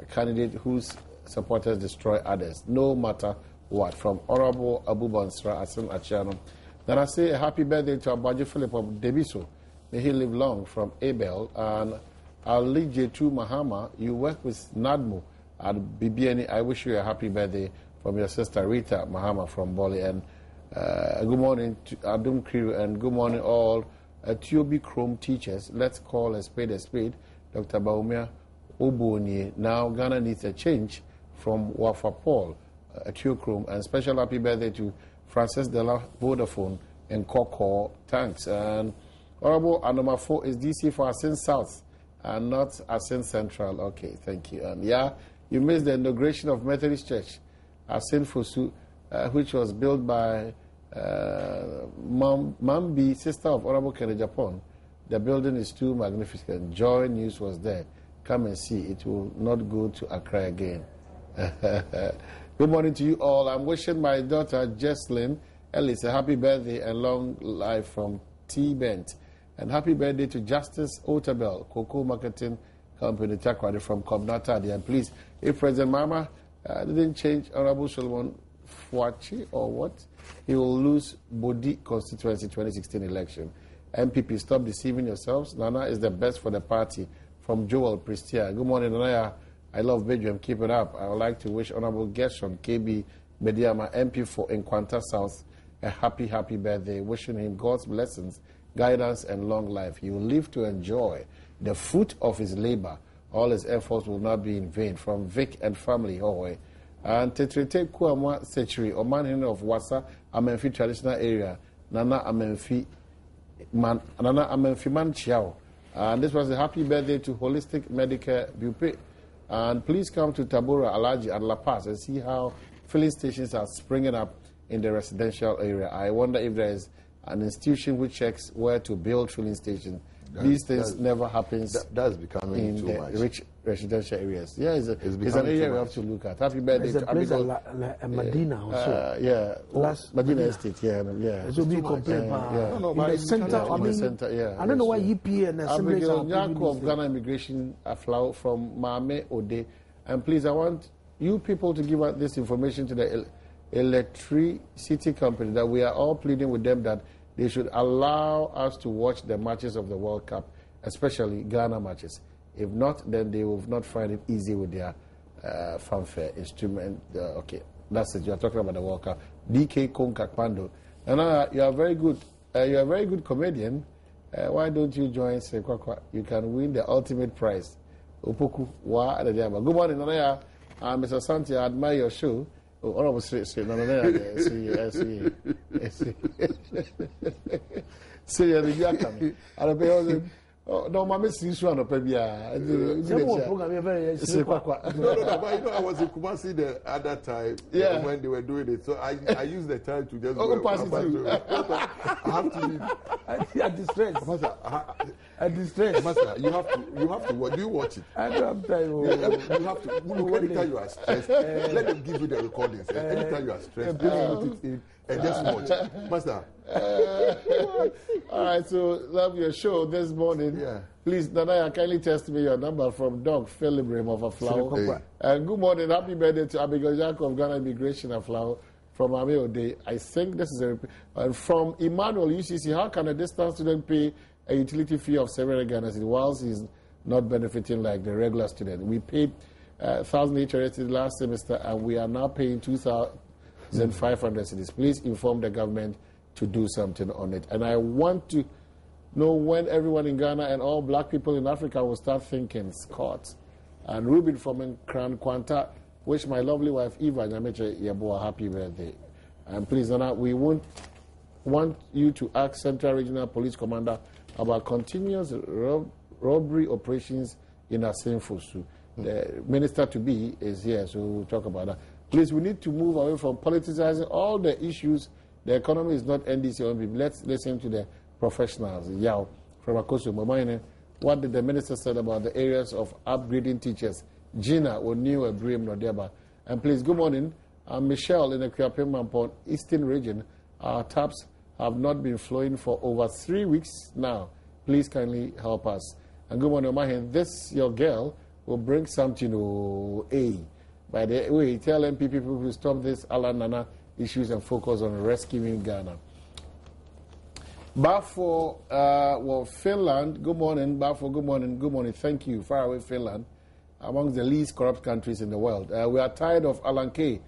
candidate whose supporters destroy others, no matter what. From Honorable Abu Bansra Asim Achiano. Then I say a happy birthday to Abaji Philip of Debiso. May he live long. From Abel. And Ali J2 Mahama, you work with Nadmo at BBNE. I wish you a happy birthday from your sister Rita Mahama from Bali. And good morning to Adom crew and good morning all TOB Chrome teachers. Let's call a spade a spade. Dr. Bawumia Oboni. Now Ghana needs a change from Wafa Paul, Chrome, and special happy birthday to Francis Della Vodafone and Koko. Thanks. And Honorable Anoma 4 is DC for Asin South and not Asin Central. Okay, thank you. And yeah, you missed the inauguration of Methodist Church, Asin Fosu, which was built by Mambi, sister of Honorable Kennedy Japan. The building is too magnificent. Joy News was there. Come and see. It will not go to Accra again. Good morning to you all. I'm wishing my daughter, Jesslyn Ellis, a happy birthday and long life from T-Bent. And happy birthday to Justice Otabel, Cocoa Marketing Company, Takrady from Kobnata. And please, if President Mama didn't change Honorable Solomon Fuachi or what, he will lose Bodi constituency 2016 election. MPP, stop deceiving yourselves. Nana is the best for the party. From Joel Pristia. Good morning, Nana. I love Badwam. Keep it up. I would like to wish Honorable Gershon KB Bediama, MP for Nkwanta South, a happy birthday. Wishing him God's blessings, guidance, and long life. He will live to enjoy the fruit of his labor. All his efforts will not be in vain. From Vic and family, Howe. And Tetrete Kuamwa Setri, Oman of Wasa, Amenfi traditional area, Nana Amenfi Man Chiao. And this was a happy birthday to Holistic Medical Bupe And please come to Tabora, Alaji, and La Paz and see how filling stations are springing up in the residential area. I wonder if there is an institution which checks where to build filling stations. These things never happens. That's becoming in too the much. Rich residential areas. Yeah, it's an area we have to look at. Happy birthday There's to a place Abigail. Medina also. Medina Estate. Yeah. It will be complaint. In the center. I mean, I don't know why EPA and Assembly Abigail Nyako of Ghana Immigration Aflau from Mame Ode. And please, I want you people to give out this information to the electricity company that we are all pleading with them that they should allow us to watch the matches of the World Cup, especially Ghana matches. If not, then they will not find it easy with their fanfare instrument. Okay, that's it. You are talking about the World Cup. DK Konkakpando. And you are very good. You are a very good comedian. Why don't you join Sekwakwa? You can win the ultimate prize. Opoku wa adadiaba. Good morning, Nanaya. Mr. Ashanti, I admire your show. All of us say, no, see, you are coming. No, my missus one of Pebia. But I was in Kumasi the other time when they were doing it. So I used the time to just pass it through. I have to leave. At distress. At distress. Master, you have to watch. Do you watch it? I don't have time. You have to. Look, anytime you are stressed, let them give you the recordings. Anytime you are stressed, just put it in and just watch. Master. All right, so love your show this morning. Yeah. Please, Nanaya, kindly test me your number from Doug Philibrim of Aflao. And good morning, happy birthday to Abigail Jacob of Ghana Immigration Aflao from Ameo Day. I think this is and from Emmanuel UCC. How can a distance student pay a utility fee of 700 Ghana cedis whilst he's not benefiting like the regular student? We paid 1,000 HRS last semester, and we are now paying 2,500 cedis. Please inform the government to do something on it. And I want to know when everyone in Ghana and all black people in Africa will start thinking Scott. And Ruben from Nkran Kwanta, wish my lovely wife Eva Nyameche Yeboah happy birthday. And please, Nana, we want you to ask Central Regional Police Commander about continuous robbery operations in Asenfosu. The minister-to-be is here, so we'll talk about that. Please, we need to move away from politicizing all the issues. The economy is not NDC only. Let's listen to the professionals. Yao from Akoso Momaine. What did the minister say about the areas of upgrading teachers? Gina O'Neill Abrim Nodeba. And please, good morning. I'm Michelle in the Kriapim Mampon Eastern region. Our taps have not been flowing for over 3 weeks now. Please kindly help us. And good morning, Omahen. This, your girl, will bring something to By the way, tell MPP people to stop this Alan Nana issues and focus on rescuing Ghana. Bafo, Finland, good morning. Bafo, good morning. Thank you. Far away Finland, among the least corrupt countries in the world. We are tired of Alan Kay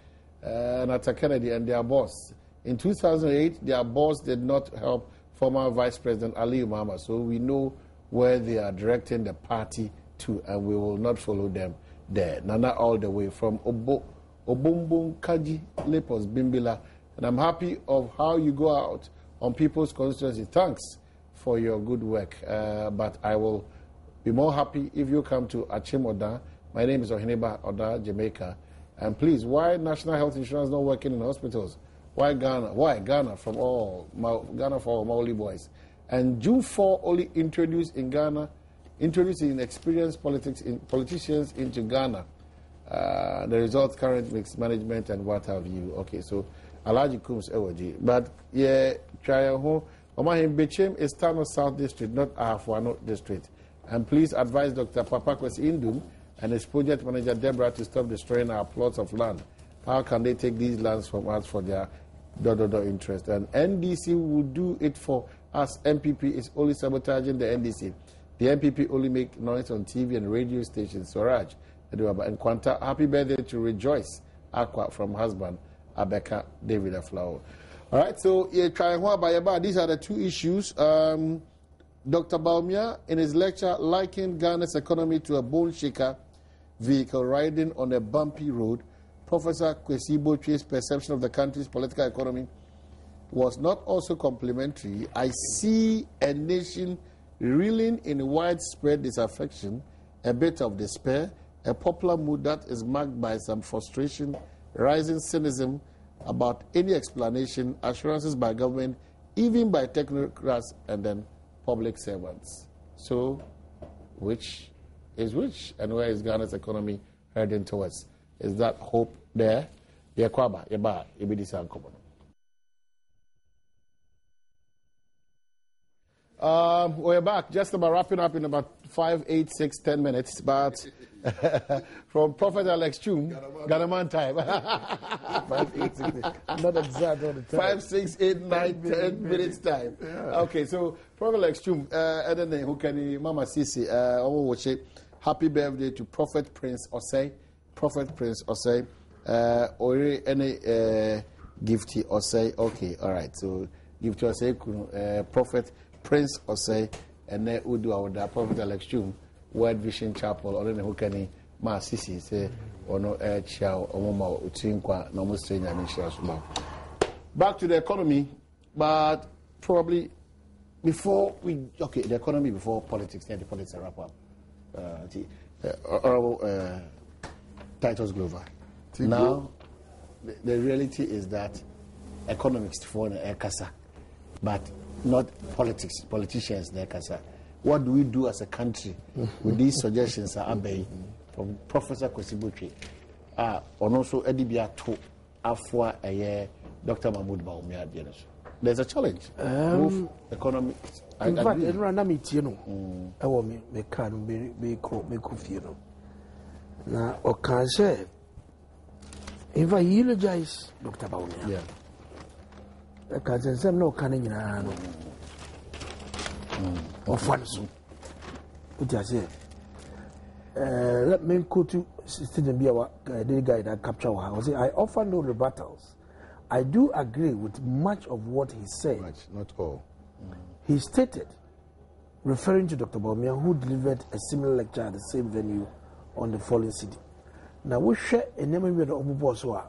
and Atta Kennedy and their boss. In 2008, their boss did not help former Vice President Ali Umama, so we know where they are directing the party to, and we will not follow them there. Nana all the way from Obumbung Kaji, Lepos, Bimbila. And I'm happy of how you go out on people's constituency. Thanks for your good work. But I will be more happy if you come to Achim Oda. My name is Ohineba Oda, Jamaica. And please, why national health insurance not working in hospitals? Why Ghana? Why Ghana from Ghana for all Maoli boys? And June 4 only introduced in Ghana, introducing experienced politicians into Ghana. The results, current mixed management, and what have you. Okay, so Alaji Kums Ewaji. But yeah, try home. Omahim Bechem is Tano South District, not Ahafuano District. And please advise Dr. Papakwes Indum and his project manager Deborah to stop destroying our plots of land. How can they take these lands from us for their interest? And NDC will do it for us. MPP is only sabotaging the NDC. The MPP only make noise on TV and radio stations. Swaraj and Kwanta, happy birthday to Rejoice Aqua from husband Abeka David Aflao. All right, so these are the two issues. Dr. Baumia, in his lecture, likened Ghana's economy to a bone shaker vehicle riding on a bumpy road. Professor Kwesi Botwe's perception of the country's political economy was not also complimentary. I see a nation reeling in widespread disaffection, a bit of despair, a popular mood that is marked by some frustration, rising cynicism about any explanation, assurances by government, even by technocrats and then public servants. So, which is which, and where is Ghana's economy heading towards? Is that hope there? We're back, just about wrapping up in about 5, 8, 6, 10 minutes. But from Prophet Alex Chum, Ghanaman time. 5, 8, 6, not exact all the time. 5, 6, 8, 9, 10 minutes time. Yeah. Okay, so Prophet Alex Chum, and then who can Mama Sisi, watch it. Happy birthday to Prophet Prince Osei. Prophet Prince Osei. Or any gifty Osei. Okay, all right. So gifty Osei, Prophet Prince Osei, and then we do our Prophet Alex Chum, World Vision Chapel, or then who can Ma Sisi say, or no air chow, or Mama Utinkwa, no more saying and shares. Back to the economy, but probably before we, okay, the economy before politics, then the politics are wrap up. Titus Glover. Now, the reality is that economics for an Kasa, but not politics, politicians. What do we do as a country with these suggestions? From Professor Kosibutri, and also Edibia to Afua Dr. Mahmoud Baumia. There's a challenge. Move economy. In fact, I want me can be called now, or can say, if I eulogize Dr. Baumia. Yeah. I can say, no, canning in of one. What I say, let me go to Stephen Biawa, the guy that captured her. I offer no rebuttals. I do agree with much of what he said. Much, not all. He stated, referring to Dr. Baumia, who delivered a similar lecture at the same venue on the following city. Now, we share a name of the Obuboswa.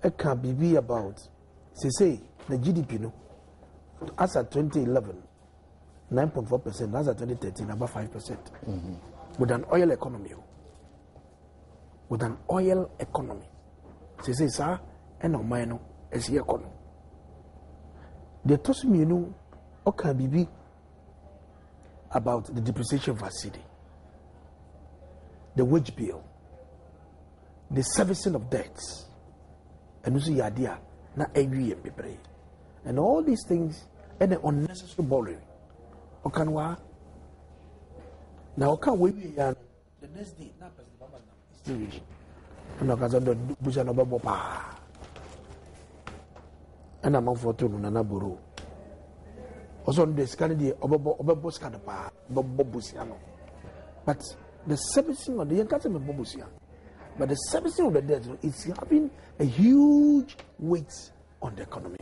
It can be about, say, the GDP, no, as at 2011, 9.4%, as at 2013, about 5%. With an oil economy. With an oil economy. Say, sir, and no minor as the economy. The toss me, you know, what can be about the depreciation of our city, the wage bill, the servicing of debts, and also the idea, not every and people, and all these things, and the unnecessary borrowing. Okanwa. Now, can we be the next day? Not still rich. And Okazan Bushano Bopa. And I'm for two Nanaburu. Also, the Scandi Obaboscadapa, Bobusiano. But the servicing of the young customer Bobusia, but the servicing of the debt is having a huge weight on the economy.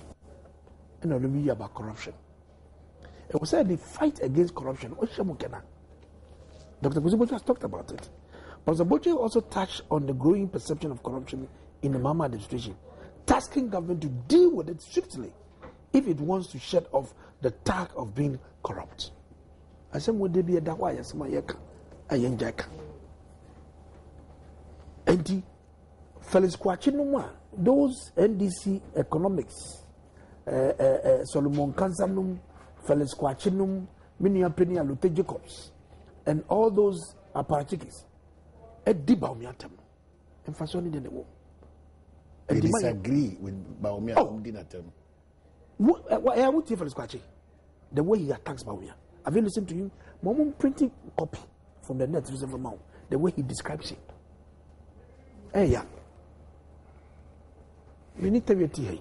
And I'll be about corruption. It was said the fight against corruption. Dr. Kuzibochi has talked about it. But Kuzibochi also touched on the growing perception of corruption in the Mama administration, tasking government to deal with it swiftly if it wants to shed off the tag of being corrupt. I said, would there be a dawaya, Samayaka, a Yanjaka? And Felix Kwachinuma, those NDC economics, Solomon Kansanum, Felix Kwachinum, Minia Penia Lute Jacobs, and all those apparatchiks, a Dibaumiatem, and Fasoni in the womb. They disagree with Baumia. Oh, I would say Felix Kwachi, the way he attacks Baumia. Have you listened to him? Mom printing copy from the net reserve amount, the way he describes it. Hey, yeah. We need to be here.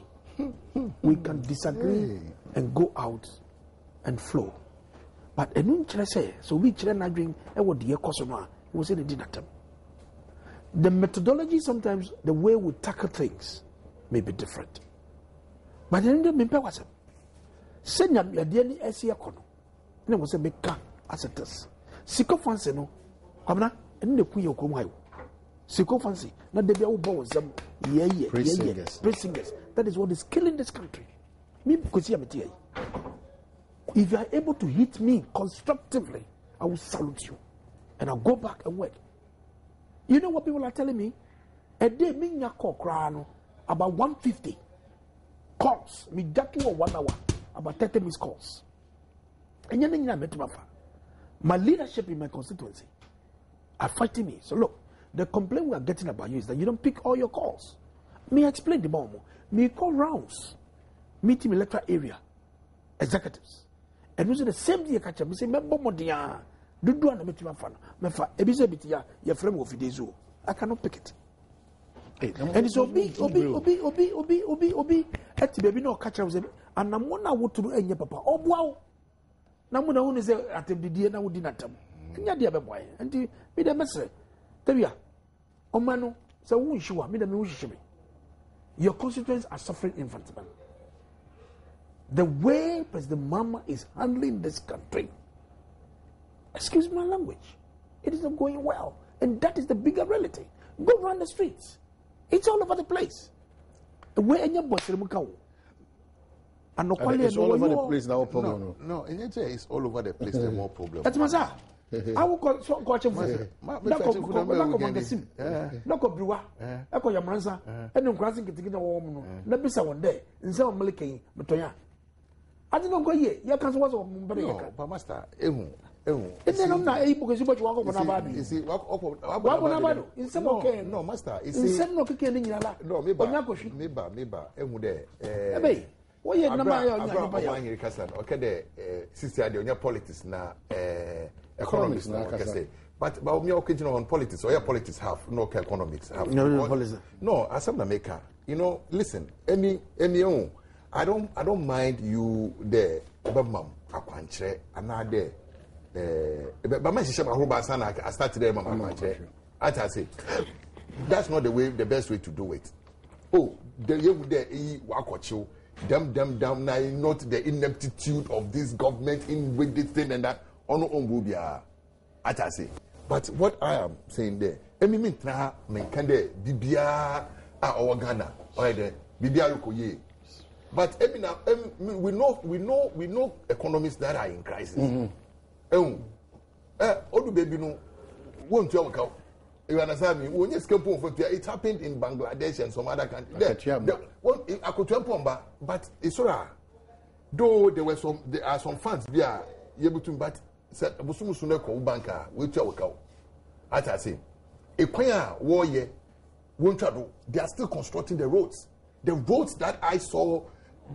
We can disagree and go out and flow. But a new say, so we children drink and what the Ekosoma was in the dinner. The methodology sometimes, the way we tackle things may be different. But then the Mimpa was a send them your daily Esiacono. And it was a big car as it is. Siko fancy no, Hamna, and the Queen of Kumai. Siko fancy, not the Biao bones, some praise singers. That is what is killing this country. Me, because you are if you are able to hit me constructively, I will salute you. And I'll go back and work. You know what people are telling me? A day, me nyako krano about 150 calls. Me jacking 1 hour about 30 missed calls. And you know, my leadership in my constituency are fighting me. So look, the complaint we are getting about you is that you don't pick all your calls. Me explain the more. Me call rounds, meeting electoral area executives, and we say the same day. Catch me say, "Member modia, do na meet my fan. Me fa ebize bitia your frame of idezu. I cannot pick it." And it's obi. Eti baby no catch us. And na mo na wo turu enye papa. Obuawo. Na mo na hu ne say atebdidie na wo di natam. Nya dia be boy. Enti me dem mesre. Tebia. Omano say wo nshiwa me dem wo hihye. Your constituents are suffering infanticide. The way President Mama is handling this country, excuse my language, it is not going well. And that is the bigger reality. Go around the streets. It's all over the place. Where any boss and it's all over the place now. Problem. No, it's all over the place. The more problem. That's my I will call so coach of Not Brewer, Echo Yamanza, and no crossing getting a woman. Let me say one day, in some Maliki, Matoya. I didn't go here. You can't watch on but master, it's not able to walk over Nabadi. You see, walk over in some okay. No, master, it's no kicking in your lap. No, maybe, what you know, okay, sister, on your politics now, economics now, I can say. But me okay, on politics, or your politics have no economics. No, as I'm the maker, you know, listen, any I don't mind you there, Badwam, Akwanche, and I there. But my sister, I started there, I say, that's not the best way to do it. Oh, the young there, Wakocho. Damn, not the ineptitude of this government in with this thing and that. But what I am saying there, but we know economists that are in crisis. You understand me? When you escape it happened in Bangladesh and some other countries. I could but it's all right. Though there are some funds there, able to, but said Busumusune banker, which I will I say, a choir warrior won't travel. They are still constructing the roads. The roads that I saw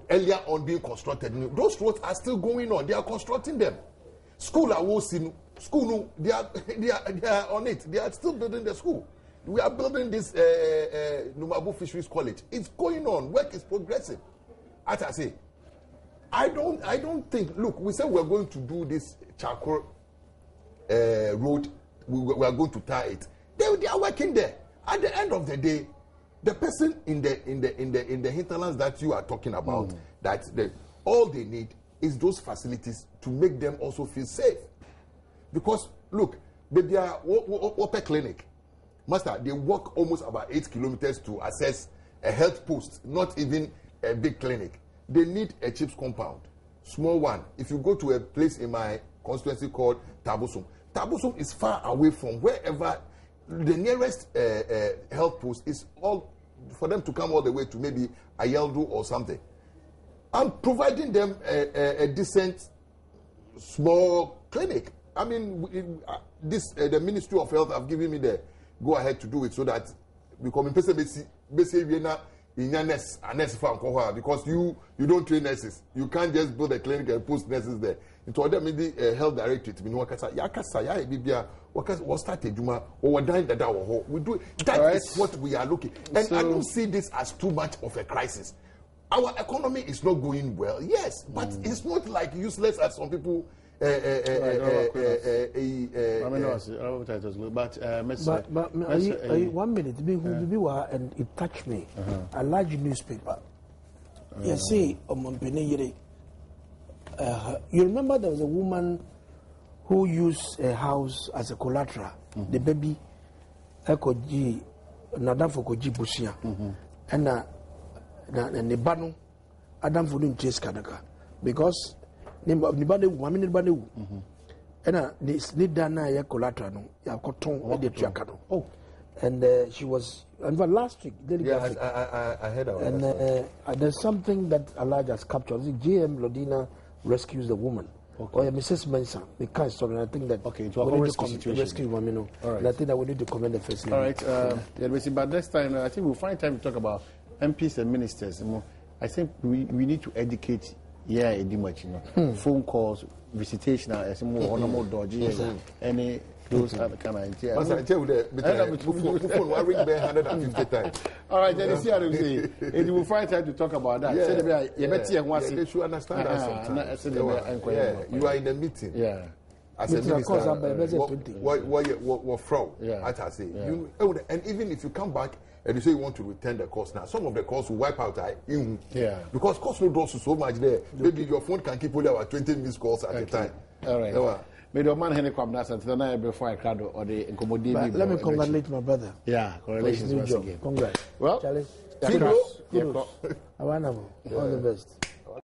earlier on being constructed, those roads are still going on. They are constructing them. School are working. School, they are on it. They are still building the school. We are building this Numabu Fisheries College. It's going on. Work is progressive. As I say, I don't think. Look, we said we're going to do this charcoal road. We are going to tar it. They are working there. At the end of the day, the person in the hinterlands that you are talking about, all they need is those facilities to make them also feel safe. Because look, they are water clinic. Master, they walk almost about 8 kilometers to access a health post, not even a big clinic. They need a chips compound, small one. If you go to a place in my constituency called Tabusum, Tabusum is far away from wherever the nearest health post is. All for them to come all the way to maybe Ayeldu or something. I'm providing them a decent small clinic. I mean, the Ministry of Health have given me the go ahead to do it so that we come in because you don't train nurses. You can't just build a clinic and post nurses there. Into other maybe health directorate. We do that is what we are looking. And so, I don't see this as too much of a crisis. Our economy is not going well, yes, but it's not like useless as some people. But 1 minute, and it touched me. A large newspaper. You see, you remember there was a woman who used a house as a collateral. The baby, Ekoji, Nadam for Koji Busia, and the Banu, Adam for him chase Kanaka because. Nibade wu ena ni dana ya collateral no ya koton e de tuaka no And she was, in fact, last week, Daily Graphic. I heard about and there's something that Elijah has captured. JM Lodina rescues the woman. Okay. Or Mrs. Mensah, the kind story. And I think that okay, to a rescue situation. Rescue women, all right. And I think that we need to commend the first lady. All right. But next time, I think we'll find time to talk about MPs and ministers. I think we need to educate. Yeah, much, phone calls, visitation, more dodgy, any those kind of things. I tell you that phone will ring there 150 times. All right, then you see how they say. And you will find time to talk about that. They should understand that sometimes. You are in a meeting. Yeah. As a minister, what fraud, as I say. And even if you come back and you say you want to return the cost now, some of the costs will wipe out. Because cost no draws so much there. Maybe your phone can keep only about 20 missed calls at a time. All right. May the man Henry come and tonight before I crowd or the incommodate. Let me congratulate my brother. Yeah, congratulations once again. Congrats. Well, Charlie. kudos. All the best.